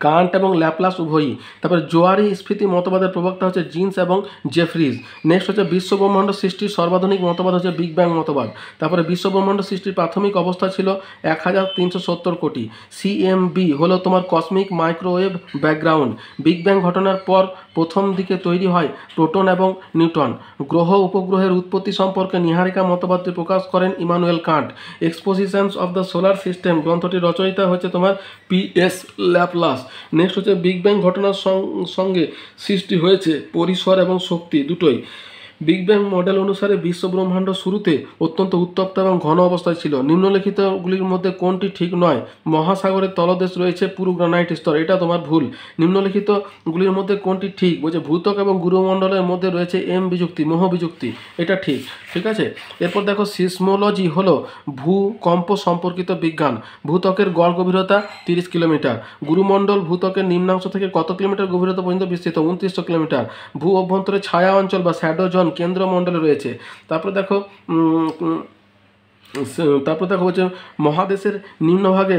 কান্ট এবং ল্যাপ্লাস উভয়ই। তারপরে জোয়ারি স্ফীতি মতবাদের প্রবক্তা হচ্ছে জিন্স এবং জেফ্রিজ। নেক্সট হচ্ছে বিশ্বব্রহ্মাণ্ড সৃষ্টির সর্বাধুনিক মতবাদ হচ্ছে বিগ ব্যাং মতবাদ। তারপরে বিশ্বব্রহ্মাণ্ড সৃষ্টির প্রাথমিক অবস্থা ছিল 1370 কোটি। সিএমবি হলো তোমার cosmic microwave background. Big bang ঘটনার পর প্রথম দিকে তৈরি হয় প্রোটন এবং নিউট্রন। গ্রহ উপগ্রহের উৎপত্তি সম্পর্কে নীহারিকা মতবাদটি প্রকাশ করেন Immanuel Kant. Expositions of the solar system গ্রন্থটির রচয়িতা হচ্ছে তোমার পিএস ল্যাপ্লাস। নেক্সট হচ্ছে বিগ ব্যাং ঘটনার সঙ্গে সৃষ্টি হয়েছে পরিসর এবং শক্তি দুটোই। বিগ ব্যাং মডেল অনুসারে বিশ্ব ব্রহ্মাণ্ড শুরুতে অত্যন্ত উত্তপ্ত এবং ঘন অবস্থায় ছিল। নিম্নলিখিতগুলির মধ্যে কোনটি ঠিক নয়? মহাসাগরের তলদেশ রয়েছে পুরু গ্রানাইট স্তর, এটা তোমার ভুল। নিম্নলিখিতগুলির মধ্যে কোনটি ঠিক? বলছে ভূত্বক এবং গুরুমণ্ডলের মধ্যে রয়েছে এম বিযুক্তি, মোহ বিযুক্তি, এটা ঠিক। ঠিক আছে, এরপর দেখো সিসমোলজি হলো ভূকম্প সম্পর্কিত বিজ্ঞান। ভূত্বকের গড় গভীরতা 30 কিলোমিটার। গুরুমণ্ডল ভূত্বকের নিম্নাংশ থেকে কত কিলোমিটার গভীরতা পর্যন্ত বিস্তৃত? 2900 কিলোমিটার। ভূ অভ্যন্তরে ছায়া অঞ্চল বা শ্যাডো জোন কেন্দ্রমণ্ডলে রয়েছে। তারপরে দেখো হচ্ছে মহাদেশের নিম্নভাগে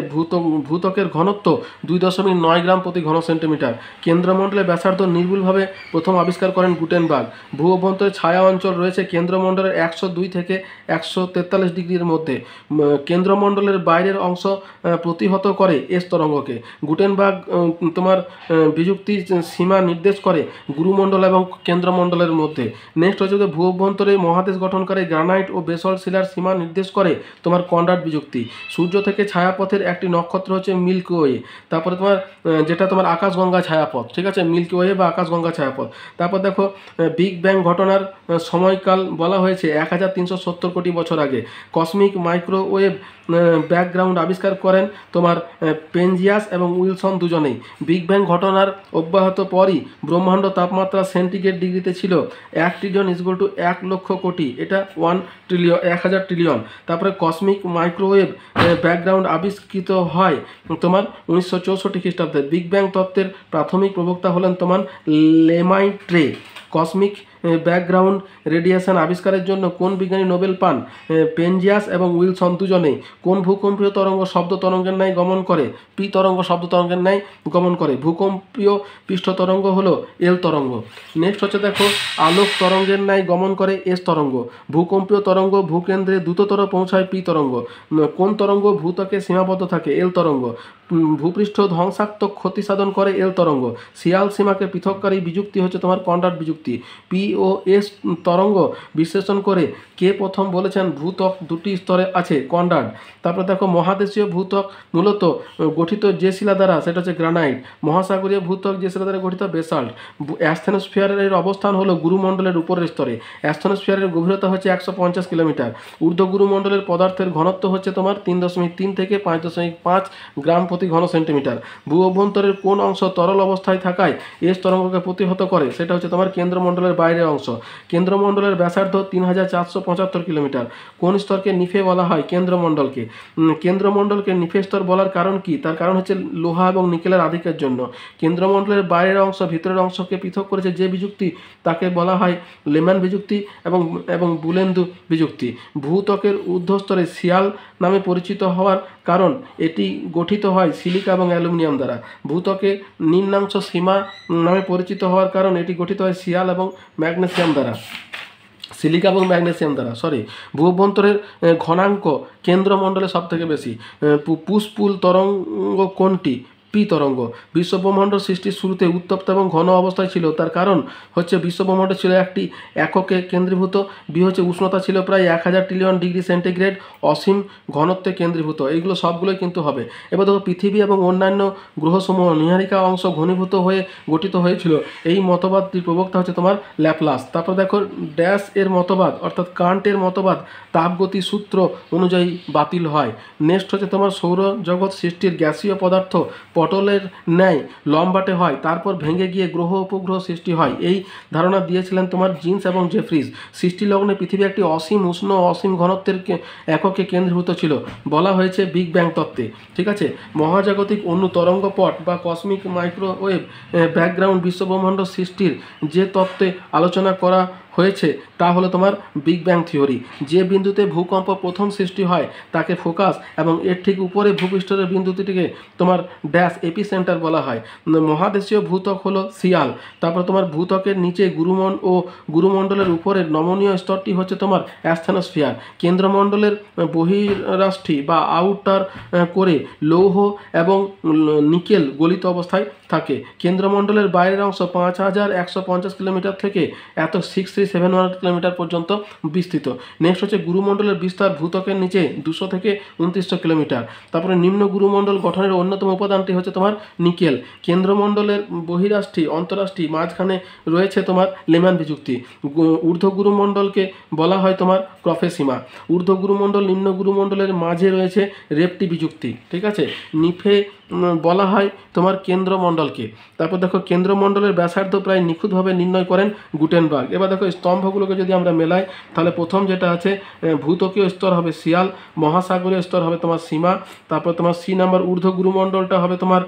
ভূত্বকের ঘনত্ব 2.9 গ্রাম প্রতি ঘন সেন্টিমিটার। কেন্দ্রমণ্ডলে ব্যাসার্ধ নির্ভুলভাবে প্রথম আবিষ্কার করেন গুটেনবার্গ। ভূ অভ্যন্তরে ছায়া অঞ্চল রয়েছে কেন্দ্রমণ্ডলের 102 থেকে 143 ডিগ্রির মধ্যে। কেন্দ্রমণ্ডলের বাইরের অংশ প্রতিহত করে এস তরঙ্গকে। গুটেনবার্গ তোমার বিযুক্তি সীমা নির্দেশ করে গুরুমণ্ডল এবং কেন্দ্রমণ্ডলের মধ্যে। নেক্সট হচ্ছে ভূ অভ্যন্তরে মহাদেশ গঠনকারী গ্রানাইট ও বেসল্ট শিলার সীমা নির্দেশ করে তোমার কনরাড বিযুক্তি। সূর্য থেকে ছায়াপথের একটি নক্ষত্র হচ্ছে মিল্কি ওয়ে। তারপরে তোমার যেটা তোমার আকাশগঙ্গা ছায়াপথ। ঠিক আছে, মিল্কি ওয়ে বা আকাশগঙ্গা ছায়াপথ। তারপর দেখো বিগ ব্যাং ঘটনার সময়কাল বলা হয়েছে 1370 কোটি বছর আগে। কসমিক মাইক্রোওয়েভ ব্যাকগ্রাউন্ড আবিষ্কার করেন তোমার পেনজিয়াস এবং উইলসন দুজনেই। বিগ ব্যাং ঘটনার অব্যাহত পরই ব্রহ্মাণ্ড তাপমাত্রা সেন্টিগ্রেড ডিগ্রিতে ছিল 1 ট্রিলিয়ন = 1 লক্ষ কোটি, এটা 1000 ট্রিলিয়ন। তারপরে কসমিক মাইক্রোওয়েভ ব্যাকগ্রাউন্ড আবিষ্কৃত হয় তোমার 1964 খ্রিস্টাব্দে। বিগ ব্যাং তত্ত্বের প্রাথমিক প্রবক্তা হলেন তোমার লেমাইট্রে। কসমিক ব্যাকগ্রাউন্ড রেডিয়েশন আবিষ্কারের জন্য কোন বিজ্ঞানী নোবেল পান? পেনজিয়াস এবং উইলসন দুজনেই। কোন ভূকম্পীয় তরঙ্গ শব্দ তরঙ্গের ন্যায় গমন করে? পি তরঙ্গ শব্দ তরঙ্গের ন্যায় গমন করে। ভূকম্পীয় পৃষ্ঠ তরঙ্গ হলো এল তরঙ্গ। নেক্সট হচ্ছে দেখো আলোক তরঙ্গের ন্যায় গমন করে এস তরঙ্গ। ভূকম্পীয় তরঙ্গ ভূকেন্দ্রে দ্রুততর পৌঁছায় পি তরঙ্গ। কোন তরঙ্গ ভূত্বকে সীমাবদ্ধ থাকে? এল তরঙ্গ। ভূপৃষ্ঠ ধ্বংসাত্মক ক্ষতি সাধন করে এল তরঙ্গ। শিয়াল সীমাকে পৃথককারী বিযুক্তি হচ্ছে তোমার কনরাড বিযুক্তি। পি ও এস তরঙ্গ বিশ্লেষণ করে কে প্রথম বলেছেন ভূত্বক দুটি স্তরে আছে? কনরাড। তারপর দেখো মহাদেশীয় ভূত্বক মূলত গঠিত যে শিলা দ্বারা, সেটা হচ্ছে গ্রানাইট। মহাসাগরীয় ভূত্বক যে শিলা দ্বারা গঠিত? বেসাল্ট। অ্যাস্থেনোস্ফিয়ারের অবস্থান হলো গুরুমণ্ডলের উপরের স্তরে। অ্যাস্থেনোস্ফিয়ারের গভীরতা হচ্ছে 150 কিলোমিটার। ঊর্ধ্ব গুরুমণ্ডলের পদার্থের ঘনত্ব হচ্ছে তোমার 3.3 থেকে 5.5 গ্রাম প্রতি ঘন সেন্টিমিটার। ভূ অভ্যন্তরের কোন অংশ তরল অবস্থায় থাকায় এস তরঙ্গকে প্রতিহত করে? সেটা হচ্ছে তোমার কেন্দ্রমণ্ডলের বাইরে বাইরের অংশ। কেন্দ্রমণ্ডলের ব্যাসার্ধ 3475 কিলোমিটার। কোন স্তরকে নিফে বলা হয়? কেন্দ্রমণ্ডলকে। কেন্দ্রমণ্ডলকে নিফে স্তর বলার কারণ কি? তার কারণ হচ্ছে লোহা এবং নিকেলের আধিক্যের জন্য। কেন্দ্রমণ্ডলের বাইরের অংশ ভিতরের অংশকে পৃথক করেছে যে বিযুক্তি, তাকে বলা হয় লেম্যান বিযুক্তি এবং বুলেন্দু বিযুক্তি। ভূত্বকের ঊর্ধ্বস্তরে শিয়াল নামে পরিচিত হওয়ার কারণ এটি গঠিত হয় সিলিকা এবং অ্যালুমিনিয়াম দ্বারা। ভূত্বকে নিম্নাংশ সীমা নামে পরিচিত হওয়ার কারণ এটি গঠিত হয় শিয়াল এবং ম্যাগনেসিয়াম দ্বারা, সিলিকা এবং ম্যাগনেসিয়াম দ্বারা। ভূ অভ্যন্তরের ঘনাঙ্ক কেন্দ্রমণ্ডলে সব থেকে বেশি। পুষ্পুল তরঙ্গ কোনটি? পি তরঙ্গ। বিশ্বব্রহ্মাণ্ড সৃষ্টির শুরুতে উত্তপ্ত এবং ঘন অবস্থায় ছিল, তার কারণ হচ্ছে বিশ্বব্রহ্মাণ্ড ছিল একটি এককে কেন্দ্রীভূত। বি হচ্ছে উষ্ণতা ছিল প্রায় 1000 ট্রিলিয়ন ডিগ্রি সেন্টিগ্রেড, অসীম ঘনত্বে কেন্দ্রীভূত। এইগুলো সবগুলোই কিন্তু হবে। এবার দেখো পৃথিবী এবং অন্যান্য গ্রহসমূহ নীহারিকা অংশ ঘনীভূত হয়ে গঠিত হয়েছিল। এই মতবাদটির প্রবক্তা হচ্ছে তোমার ল্যাপ্লাস। তারপর দেখো ড্যাশ এর মতবাদ অর্থাৎ কান্টের মতবাদ তাপগতি সূত্র অনুযায়ী বাতিল হয়। নেক্সট হচ্ছে তোমার সৌরজগৎ সৃষ্টির গ্যাসীয় পদার্থ পটলের ন্যায় লম্বাটে হয়, তারপর ভেঙে গিয়ে গ্রহ উপগ্রহ সৃষ্টি হয়। এই ধারণা দিয়েছিলেন তোমার জিন্স এবং জেফ্রিজ। সৃষ্টিলগ্নে পৃথিবী একটি অসীম উষ্ণ অসীম ঘনত্বের এককে কেন্দ্রীভূত ছিল, বলা হয়েছে বিগ ব্যাং তত্ত্বে। ঠিক আছে। মহাজাগতিক অণু তরঙ্গপট বা কসমিক মাইক্রোওয়েভ ব্যাকগ্রাউন্ড বিশ্বব্রহ্মাণ্ড সৃষ্টির যে তত্ত্বে আলোচনা করা হয়েছে তা হলো তোমার বিগ ব্যাং থিওরি। যে বিন্দুতে ভূকম্প প্রথম সৃষ্টি হয় তাকে ফোকাস এবং এর ঠিক উপরে ভূপৃষ্ঠের বিন্দুটিকে তোমার ড্যাশ এপিসেন্টার বলা হয়। মহাদেশীয় ভূত্বক হলো শিয়াল। তারপর তোমার ভূত্বকের নিচে গুরুমণ্ডলের উপরের নমনীয় স্তরটি হচ্ছে তোমার অ্যাস্থেনোস্ফিয়ার। কেন্দ্রমণ্ডলের বহিরাষ্ঠী বা আউটার করে লৌহ এবং নিকেল গলিত অবস্থায় থাকে। কেন্দ্রমণ্ডলের বাইরের অংশ 5150 কিলোমিটার থেকে 6371 কিলোমিটার পর্যন্ত বিস্তৃত। নেক্সট হচ্ছে গুরুমণ্ডলের বিস্তার ভূত্বকের নিচে 200 থেকে 2900 কিলোমিটার। তারপরে নিম্ন গুরুমণ্ডল গঠনের অন্যতম উপাদানটি হচ্ছে তোমার নিকেল। কেন্দ্রমণ্ডলের বহিরাষ্ঠী অন্তরাষ্ঠী মাঝখানে রয়েছে তোমার লেম্যান বিযুক্তি। ঊর্ধ্ব গুরুমণ্ডলকে বলা হয় তোমার ক্রফে সীমা। ঊর্ধ্ব গুরুমণ্ডল নিম্ন গুরুমণ্ডলের মাঝে রয়েছে রেপটি বিযুক্তি। ঠিক আছে। নিফে বলা হয় তোমার কেন্দ্রমণ্ডলকে। তারপর দেখো কেন্দ্রমণ্ডলের ব্যাসার্ধ প্রায় নিখুঁতভাবে নির্ণয় করেন গুটেনবার্গ। এবার দেখো স্তম্ভগুলোকে যদি আমরা মেলাই তাহলে প্রথম যেটা আছে ভূত্বকীয় স্তর হবে শিয়াল, মহাসাগরীয় স্তর হবে তোমার সীমা, তারপর তোমার সি নাম্বার ঊর্ধ্ব গুরুমণ্ডলটা হবে তোমার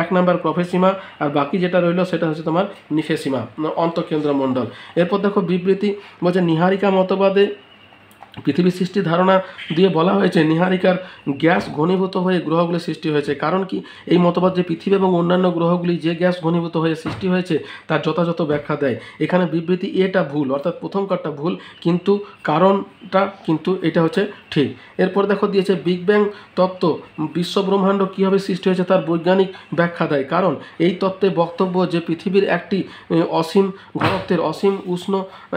1 নাম্বার ক্রফে সীমা, আর বাকি যেটা রইলো সেটা হচ্ছে তোমার নিফে সীমা অন্তঃকেন্দ্রমণ্ডল। এরপর দেখো বিবৃতি বলছে নীহারিকা মতবাদে পৃথিবী সৃষ্টির ধারণা দিয়ে বলা হয়েছে নীহারিকার গ্যাস ঘনীভূত হয়ে গ্রহগুলি সৃষ্টি হয়েছে। কারণ কি? এই মতবাদ যে পৃথিবী এবং অন্যান্য গ্রহগুলি যে গ্যাস ঘনীভূত হয়ে সৃষ্টি হয়েছে তার যথাযথ ব্যাখ্যা দেয়। এখানে বিবৃতি এটা ভুল, অর্থাৎ প্রথম কারটা ভুল, কিন্তু কারণটা কিন্তু এটা হচ্ছে ঠিক। এরপর দেখো দিয়েছে বিগ ব্যাং তত্ত্ব বিশ্বব্রহ্মাণ্ড কীভাবে সৃষ্টি হয়েছে তার বৈজ্ঞানিক ব্যাখ্যা দেয়। কারণ এই তত্ত্বে বক্তব্য যে পৃথিবীর একটি অসীম ঘনত্বের অসীম উষ্ণ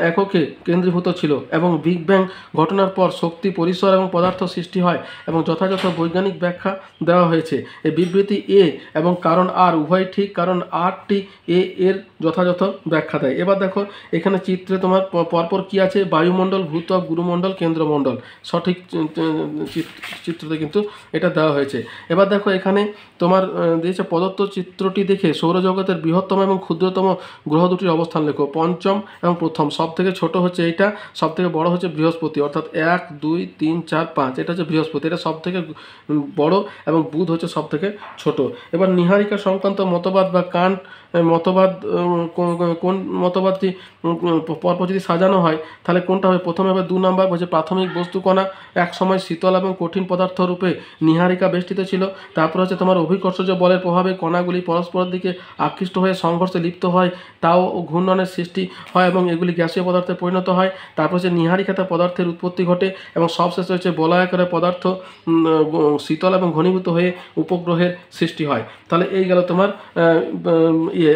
এককে কেন্দ্রীভূত ছিল এবং বিগ ব্যাং ঘটনার পর শক্তি পরিসর এবং পদার্থ সৃষ্টি হয় এবং যথাযথ বৈজ্ঞানিক ব্যাখ্যা দেওয়া হয়েছে। এই বিবৃতি এ এবং কারণ আর উভয় ঠিক, কারণ আরটি এর যথাযথ ব্যাখ্যা দেয়। এবার দেখো এখানে চিত্রে তোমার পরপর কি আছে, বায়ুমণ্ডল, ভূত্বক, গুরুমণ্ডল, কেন্দ্রমণ্ডল, সঠিক চিত্রতে কিন্তু এটা দেওয়া হয়েছে। এবার দেখো এখানে তোমার দিয়েছে প্রদত্ত চিত্রটি দেখে সৌরজগতের বৃহত্তম এবং ক্ষুদ্রতম গ্রহ দুটির অবস্থান লেখো। পঞ্চম এবং প্রথম, সব থেকে ছোট হচ্ছে এইটা, সব থেকে বড় হচ্ছে বৃহস্পতি, অর্থাৎ 1 2 3 4 5, এটা হচ্ছে বৃহস্পতি, এটা সব থেকে বড় এবং বুধ হচ্ছে সব থেকে ছোট। এবার নীহারিকা সংক্রান্ত মতবাদ বা কান্ট মতবাদ, কোন মতবাদটি পরপর যদি সাজানো হয় তাহলে কোনটা হবে? প্রথমে হবে 2 নাম্বার, বলছে প্রাথমিক বস্তুকণা এক সময় শীতল এবং কঠিন পদার্থ রূপে নীহারিকা বেষ্টিত ছিল। তারপর হচ্ছে তোমার অভিকর্ষজ বলের প্রভাবে কণাগুলি পরস্পরের দিকে আকৃষ্ট হয়ে সংঘর্ষে লিপ্ত হয়, তাও ঘূর্ণনের সৃষ্টি হয় এবং এগুলি গ্যাসীয় পদার্থে পরিণত হয়। তারপর হচ্ছে নীহারিকাতে পদার্থের উৎপত্তি ঘটে এবং সবশেষে হচ্ছে বলয়াকারে পদার্থ শীতল এবং ঘনীভূত হয়ে উপগ্রহের সৃষ্টি হয়। তাহলে এই গেল তোমার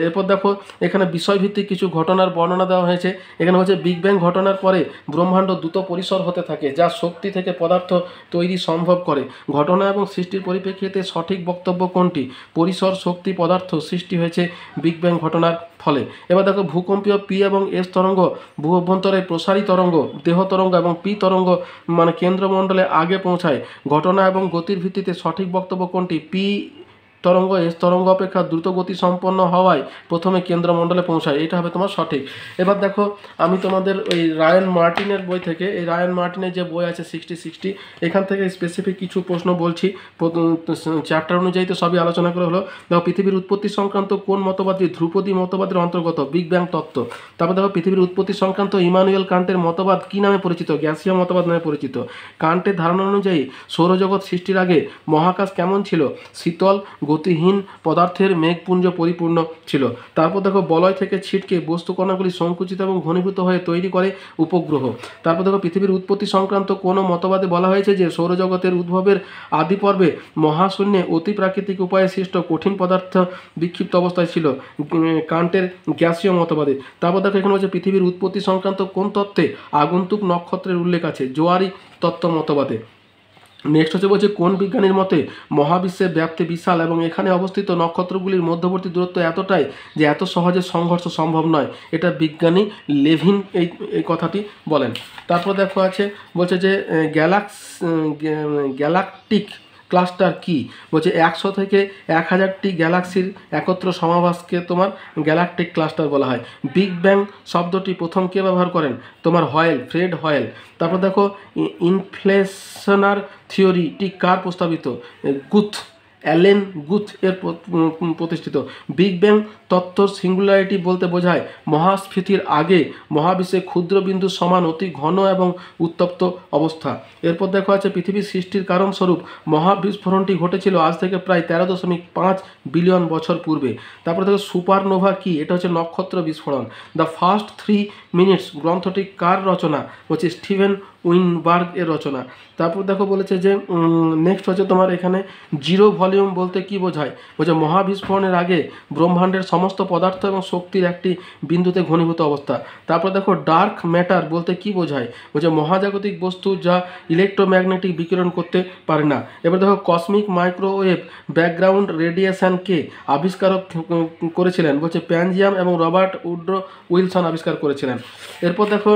এরপর দেখো এখানে বিষয়ভিত্তিক কিছু ঘটনার বর্ণনা দেওয়া হয়েছে। এখানে হচ্ছে বিগ ব্যাং ঘটনার পরে ব্রহ্মাণ্ড দ্রুত পরিসর হতে থাকে যা শক্তি থেকে পদার্থ তৈরি সম্ভব করে। ঘটনা এবং সৃষ্টির পরিপ্রেক্ষিতে সঠিক বক্তব্য কোনটি? পরিসর, শক্তি, পদার্থ সৃষ্টি হয়েছে বিগ ব্যাং ঘটনার ফলে। এবার দেখো ভূকম্পীয় পি এবং এস তরঙ্গ, ভূ অভ্যন্তরে প্রসারী তরঙ্গ, দেহ তরঙ্গ এবং পি তরঙ্গ মানে কেন্দ্রমণ্ডলে আগে পৌঁছায়। ঘটনা এবং গতির ভিত্তিতে সঠিক বক্তব্য কোনটি? পি তরঙ্গ এস তরঙ্গ অপেক্ষা দ্রুত গতি সম্পন্ন হওয়ায় প্রথমে কেন্দ্রমণ্ডলে পৌঁছায়, এটা হবে তোমার সঠিক। এবার দেখো আমি তোমাদের ওই রায়ান মার্টিনের বই থেকে, এই রায়ান মার্টিনের যে বই আছে 60 এখান থেকে স্পেসিফিক কিছু প্রশ্ন বলছি, চ্যাপ্টার অনুযায়ী তো সবই আলোচনা করে হলো। দেখো পৃথিবীর উৎপত্তি সংক্রান্ত কোন মতবাদী ধ্রুপদী মতবাদের অন্তর্গত, বিগ ব্যাং তত্ত্ব। তারপর দেখো পৃথিবীর উৎপত্তি সংক্রান্ত ইমানুয়েল কান্টের মতবাদ কী নামে পরিচিত, গ্যাসীয় মতবাদ নামে পরিচিত। কান্টের ধারণা অনুযায়ী সৌরজগৎ সৃষ্টির আগে মহাকাশ কেমন ছিল, শীতল গতিহীন পদার্থের মেঘপুঞ্জ পরিপূর্ণ ছিল। তারপর দেখো বলয় থেকে ছিটকে বস্তুকণাগুলি সংকুচিত এবং ঘনীভূত হয়ে তৈরি করে উপগ্রহ। তারপর দেখো পৃথিবীর উৎপত্তি সংক্রান্ত কোনো মতবাদে বলা হয়েছে যে সৌরজগতের উদ্ভবের আদি পর্বে মহাশূন্যে অতি প্রাকৃতিক উপায়ে সৃষ্ট কঠিন পদার্থ বিক্ষিপ্ত অবস্থায় ছিল, কান্টের গ্যাসীয় মতবাদে। তারপর দেখো এখানে হচ্ছে পৃথিবীর উৎপত্তি সংক্রান্ত কোন তত্ত্বে আগন্তুক নক্ষত্রের উল্লেখ আছে, জোয়ারি তত্ত্ব মতবাদে। নেক্সট হচ্ছে বলছে কোন বিজ্ঞানীর মতে মহাবিশ্বের ব্যাপ্তি বিশাল এবং এখানে অবস্থিত নক্ষত্রগুলির মধ্যবর্তী দূরত্ব এতটাই যে এত সহজে সংঘর্ষ সম্ভব নয়, এটা বিজ্ঞানী লেভিন এই কথাটি বলেন। তারপর দেখো আছে বলছে যে গ্যালাকটিক ক্লাস্টার কি, বলছে 100 থেকে 1000টি গ্যালাক্সির একত্র সমাবেশকে তোমার গ্যালাকটিক ক্লাস্টার বলা হয়। বিগ ব্যাং শব্দটি প্রথম কে ব্যবহার করেন, তোমার হয়েল, ফ্রেড হয়েল। তারপর দেখো ইনফ্লেশনার থিওরিটি কার প্রস্তাবিত, গুথ, অ্যালেন গুথ এর প্রতিষ্ঠিত। বিগ ব্যাং তত্ত্ব সিঙ্গুলারিটি বলতে বোঝায় মহাস্ফীতির আগে মহাবিশ্বে ক্ষুদ্র বিন্দু সমান অতি ঘন এবং উত্তপ্ত অবস্থা। এরপর দেখো আছে পৃথিবীর সৃষ্টির কারণস্বরূপ মহাবিস্ফোরণটি ঘটেছিল আজ থেকে প্রায় 13.5 বিলিয়ন বছর পূর্বে। তারপর দেখো সুপারনোভা কি, এটা হচ্ছে নক্ষত্র বিস্ফোরণ। দ্য ফার্স্ট 3 মিনিটস গ্রন্থটি কার রচনা, হচ্ছে স্টিভেন উইনবার্গ এর রচনা। তারপর দেখো বলেছে যে নেক্সট হচ্ছে তোমার এখানে জিরো ভলিউম বলতে কি বোঝায়, বলছে মহাবিস্ফোরণের আগে ব্রহ্মাণ্ডের সমস্ত পদার্থ এবং শক্তির একটি বিন্দুতে ঘনীভূত অবস্থা। তারপর দেখো ডার্ক ম্যাটার বলতে কি বোঝায়, বলছে মহাজাগতিক বস্তু যা ইলেকট্রোম্যাগনেটিক বিকিরণ করতে পারে না। এবার দেখো কসমিক মাইক্রোওয়েভ ব্যাকগ্রাউন্ড রেডিয়েশনকে আবিষ্কারক করেছিলেন, বলছে প্যানজিয়াম এবং রবার্ট উড্রো উইলসন আবিষ্কার করেছিলেন। এরপর দেখো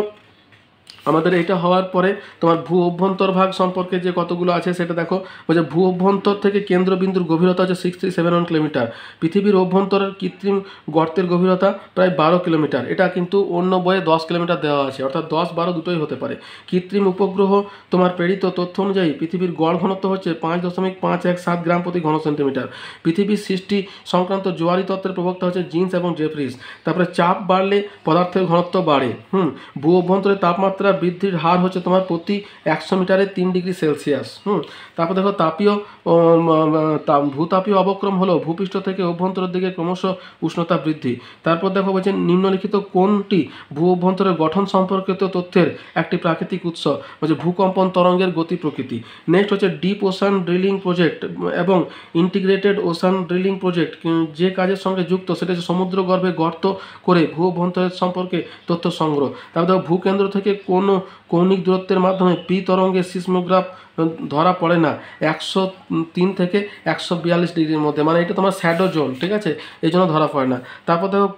আমাদের এটা হওয়ার পরে তোমার ভূ অভ্যন্তর ভাগ সম্পর্কে যে কতগুলো আছে সেটা দেখো, বলছে ভূ অভ্যন্তর থেকে কেন্দ্রবিন্দুর গভীরতা হচ্ছে 671 কিলোমিটার। পৃথিবীর অভ্যন্তরের কৃত্রিম গর্তের গভীরতা প্রায় 12 কিলোমিটার। এটা কিন্তু অন্য বইয়ে 10 কিলোমিটার দেওয়া আছে, অর্থাৎ 10-12 দুটোই হতে পারে। কৃত্রিম উপগ্রহ তোমার প্রেরিত তথ্য অনুযায়ী পৃথিবীর গড় ঘনত্ব হচ্ছে 5.517 গ্রাম প্রতি ঘন সেন্টিমিটার। পৃথিবীর সৃষ্টি সংক্রান্ত জোয়ারি তত্ত্বের প্রবক্তা হচ্ছে জিন্স এবং জেফ্রিস। তারপরে চাপ বাড়লে পদার্থের ঘনত্ব বাড়ে। ভূ অভ্যন্তরে তাপমাত্রা বৃদ্ধির হার হচ্ছে তোমার প্রতি 100 মিটারে 3 ডিগ্রি সেলসিয়াস। তারপর দেখো তাপীয় ভূতাপীয় অবক্রম হলো ভূপৃষ্ঠ থেকে অভ্যন্তরের দিকে ক্রমশ উষ্ণতা বৃদ্ধি। তারপর দেখো বলছে নিম্নলিখিত কোনটি ভূ অভ্যন্তরের গঠন সম্পর্কিত তথ্যের একটি প্রাকৃতিক উৎস, বলছে ভূকম্পন তরঙ্গের গতি প্রকৃতি। নেক্সট হচ্ছে ডিপ ওশান ড্রিলিং প্রজেক্ট এবং ইন্টিগ্রেটেড ওশান ড্রিলিং প্রজেক্ট যে কাজের সঙ্গে যুক্ত সেটা হচ্ছে সমুদ্র গর্ভে গর্ত করে ভূ অভ্যন্তরের সম্পর্কে তথ্য সংগ্রহ। তারপর দেখো ভূকেন্দ্র থেকে কোনো কৌণিক দূরত্বের মাধ্যমে পি তরঙ্গের সিসমোগ্রাফ ধরা পড়ে না 103 থেকে 142 ডিগ্রির মধ্যে, মানে এটা তোমার শ্যাডো জোন, ঠিক আছে, এই জন্য ধরা পড়ে না। তারপর দেখো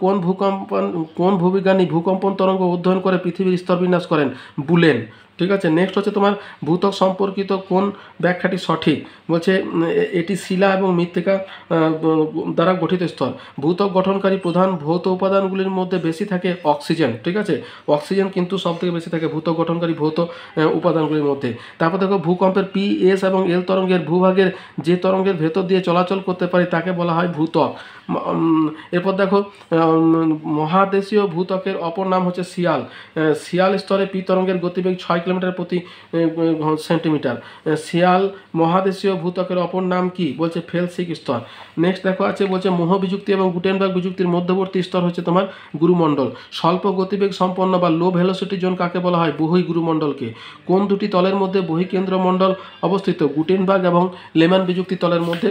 কোন ভূবিজ্ঞানী ভূকম্পন তরঙ্গ অধ্যয়ন করে পৃথিবীর স্তরবিন্যাস করেন, বুলেন, ঠিক আছে। নেক্সট হচ্ছে তোমার ভূত্বক সম্পর্কিত কোন ব্যাখ্যাটি সঠিক, বলছে এটি শিলা এবং মৃত্তিকা দ্বারা গঠিত স্তর। ভূত্বক গঠনকারী প্রধান ভৌত উপাদানগুলির মধ্যে বেশি থাকে অক্সিজেন, ঠিক আছে, অক্সিজেন কিন্তু সব থেকে বেশি থাকে ভূত্বক গঠনকারী ভৌত উপাদানগুলির মধ্যে। তারপর দেখো ভূকম্পের পি, এস এবং এল তরঙ্গের ভূভাগের যে তরঙ্গের ভেতর দিয়ে চলাচল করতে পারে তাকে বলা হয় ভূত্বক। এরপর দেখো মহাদেশীয় ভূত্বকের অপর নাম হচ্ছে শিয়াল। শিয়াল স্তরে পি তরঙ্গের গতিবেগ 6 কিলোমিটার প্রতি সেন্টিমিটার। শিয়াল মহাদেশীয় ভূত্বকের অপর নাম কি, বলছে ফেলসিক স্তর। নেক্সট দেখো আছে বলছে মোহ বিযুক্তি এবং গুটেনবার্গ বিযুক্তির মধ্যবর্তী স্তর হচ্ছে তোমার গুরুমণ্ডল। স্বল্প গতিবেগ সম্পন্ন বা লো ভেলোসিটি জোন কাকে বলা হয়, বহি গুরুমণ্ডলকে। কোন দুটি তলের মধ্যে বহিকেন্দ্র মণ্ডল অবস্থিত, গুটেনবার্গ এবং লেম্যান বিযুক্তি তলের মধ্যে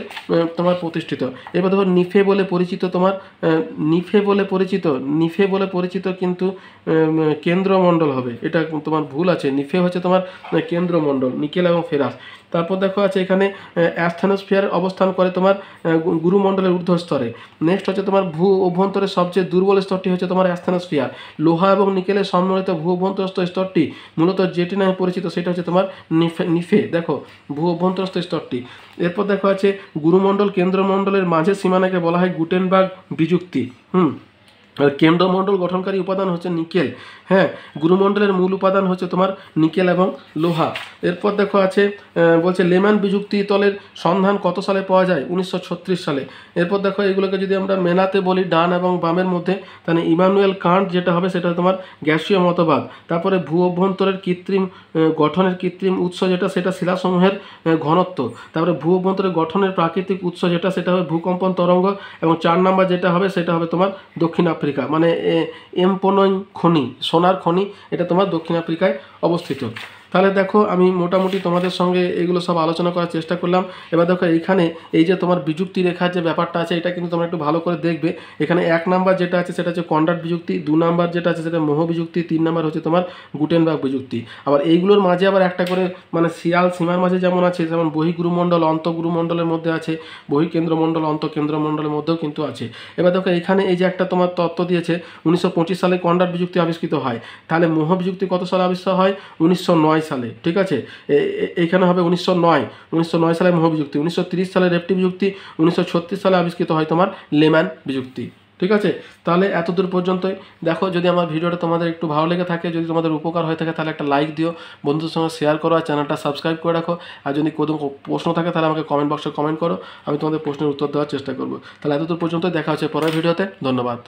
তোমার প্রতিষ্ঠিত। এবার দেখো নিফে বলে পরিচিত তোমার নিফে বলে পরিচিত কিন্তু কেন্দ্রমণ্ডল হবে, এটা তোমার ভুল আছে। নিফে হচ্ছে তোমার কেন্দ্রমণ্ডল, নিকেল এবং ফেরাস। তারপর দেখো আছে এখানে অ্যাস্থেনোস্ফিয়ার অবস্থান করে তোমার গুরুমণ্ডলের ঊর্ধ্ব স্তরে। নেক্সট হচ্ছে তোমার ভূ অভ্যন্তরের সবচেয়ে দুর্বল স্তরটি হচ্ছে তোমার অ্যাস্থেনোস্ফিয়ার। লোহা এবং নিকেলের সম্মিলিত ভূ অভ্যন্তরস্থ স্তরটি মূলত যেটি নামে পরিচিত সেটা হচ্ছে তোমার নিফে দেখো ভূ অভ্যন্তরস্থ স্তরটি। এরপর দেখো আছে গুরুমণ্ডল কেন্দ্রমণ্ডলের মাঝের সীমানাকে বলা হয় গুটেনবার্গ বিযুক্তি। আর কেন্দ্রমণ্ডল গঠনকারী উপাদান হচ্ছে নিকেল। হ্যাঁ, গুরুমণ্ডলের মূল উপাদান হচ্ছে তোমার নিকেল এবং লোহা। এরপর দেখো আছে বলছে লেম্যান বিযুক্তি তলের সন্ধান কত সালে পাওয়া যায়? 1936 সালে। এরপর দেখো এগুলোকে যদি আমরা মেলাতে বলি ডান এবং বামের মধ্যে, তাহলে ইমানুয়েল কান্ট যেটা হবে সেটা তোমার গ্যাসীয় মতবাদ। তারপরে ভূ অভ্যন্তরের কৃত্রিম গঠনের কৃত্রিম উৎস যেটা সেটা শিলাসমূহের ঘনত্ব। তারপরে ভূ অভ্যন্তরের গঠনের প্রাকৃতিক উৎস যেটা সেটা হবে ভূকম্পন তরঙ্গ। এবং 4 নাম্বার যেটা হবে সেটা হবে তোমার দক্ষিণ আফ্রিকা, মানে এমপোনই খনি, সোনার খনি, এটা তোমার দক্ষিণ আফ্রিকায় অবস্থিত। তাহলে দেখো আমি মোটামুটি তোমাদের সঙ্গে এগুলো সব আলোচনা করার চেষ্টা করলাম। এবার দেখো এইখানে এই যে তোমার বিযুক্তি রেখার যে ব্যাপারটা আছে এটা কিন্তু তোমরা একটু ভালো করে দেখবে। এখানে 1 নাম্বার যেটা আছে সেটা হচ্ছে কন্ডাট বিযুক্তি, 2 নাম্বার যেটা আছে সেটা মোহ বিযুক্তি, 3 নাম্বার হচ্ছে তোমার গুটেনবার্গ বিযুক্তি। আবার এইগুলোর মাঝে আবার একটা করে মানে শিয়াল সীমার মাঝে যেমন আছে, যেমন বহিঃগুরুমণ্ডল অন্তঃগুরুমণ্ডলের মধ্যে আছে, বহিঃকেন্দ্রমণ্ডল অন্তঃকেন্দ্রমণ্ডলের মধ্যেও কিন্তু আছে। এবার দেখো এখানে এই যে একটা তোমার তত্ত্ব দিয়েছে 1925 সালে কন্ডাট বিযুক্তি আবিষ্কৃত হয়। তাহলে মোহ বিযুক্তি কত সালে আবিষ্কার হয়? 1909 সালে। ঠিক আছে, এখানে হবে 1909 সালে মোহ বিযুক্তি। 1930 সালে রেপটি বিযুক্তি। 1936 সালে আবিষ্কৃত হয় তোমার লেম্যান বিযুক্তি। ঠিক আছে, তাহলে এতদূর পর্যন্তই। দেখো যদি আমার ভিডিওটা তোমাদের একটু ভালো লেগে থাকে, যদি তোমাদের উপকার হয়ে থাকে, তাহলে একটা লাইক দিও, বন্ধুদের সঙ্গে শেয়ার করো, আর চ্যানেলটা সাবস্ক্রাইব করে রাখো। আর যদি কোনো প্রশ্ন থাকে তাহলে আমাকে কমেন্ট বক্সে কমেন্ট করো, আমি তোমাদের প্রশ্নের উত্তর দেওয়ার চেষ্টা করবো। তাহলে এতদূর পর্যন্ত, দেখা হচ্ছে পরের ভিডিওতে। ধন্যবাদ।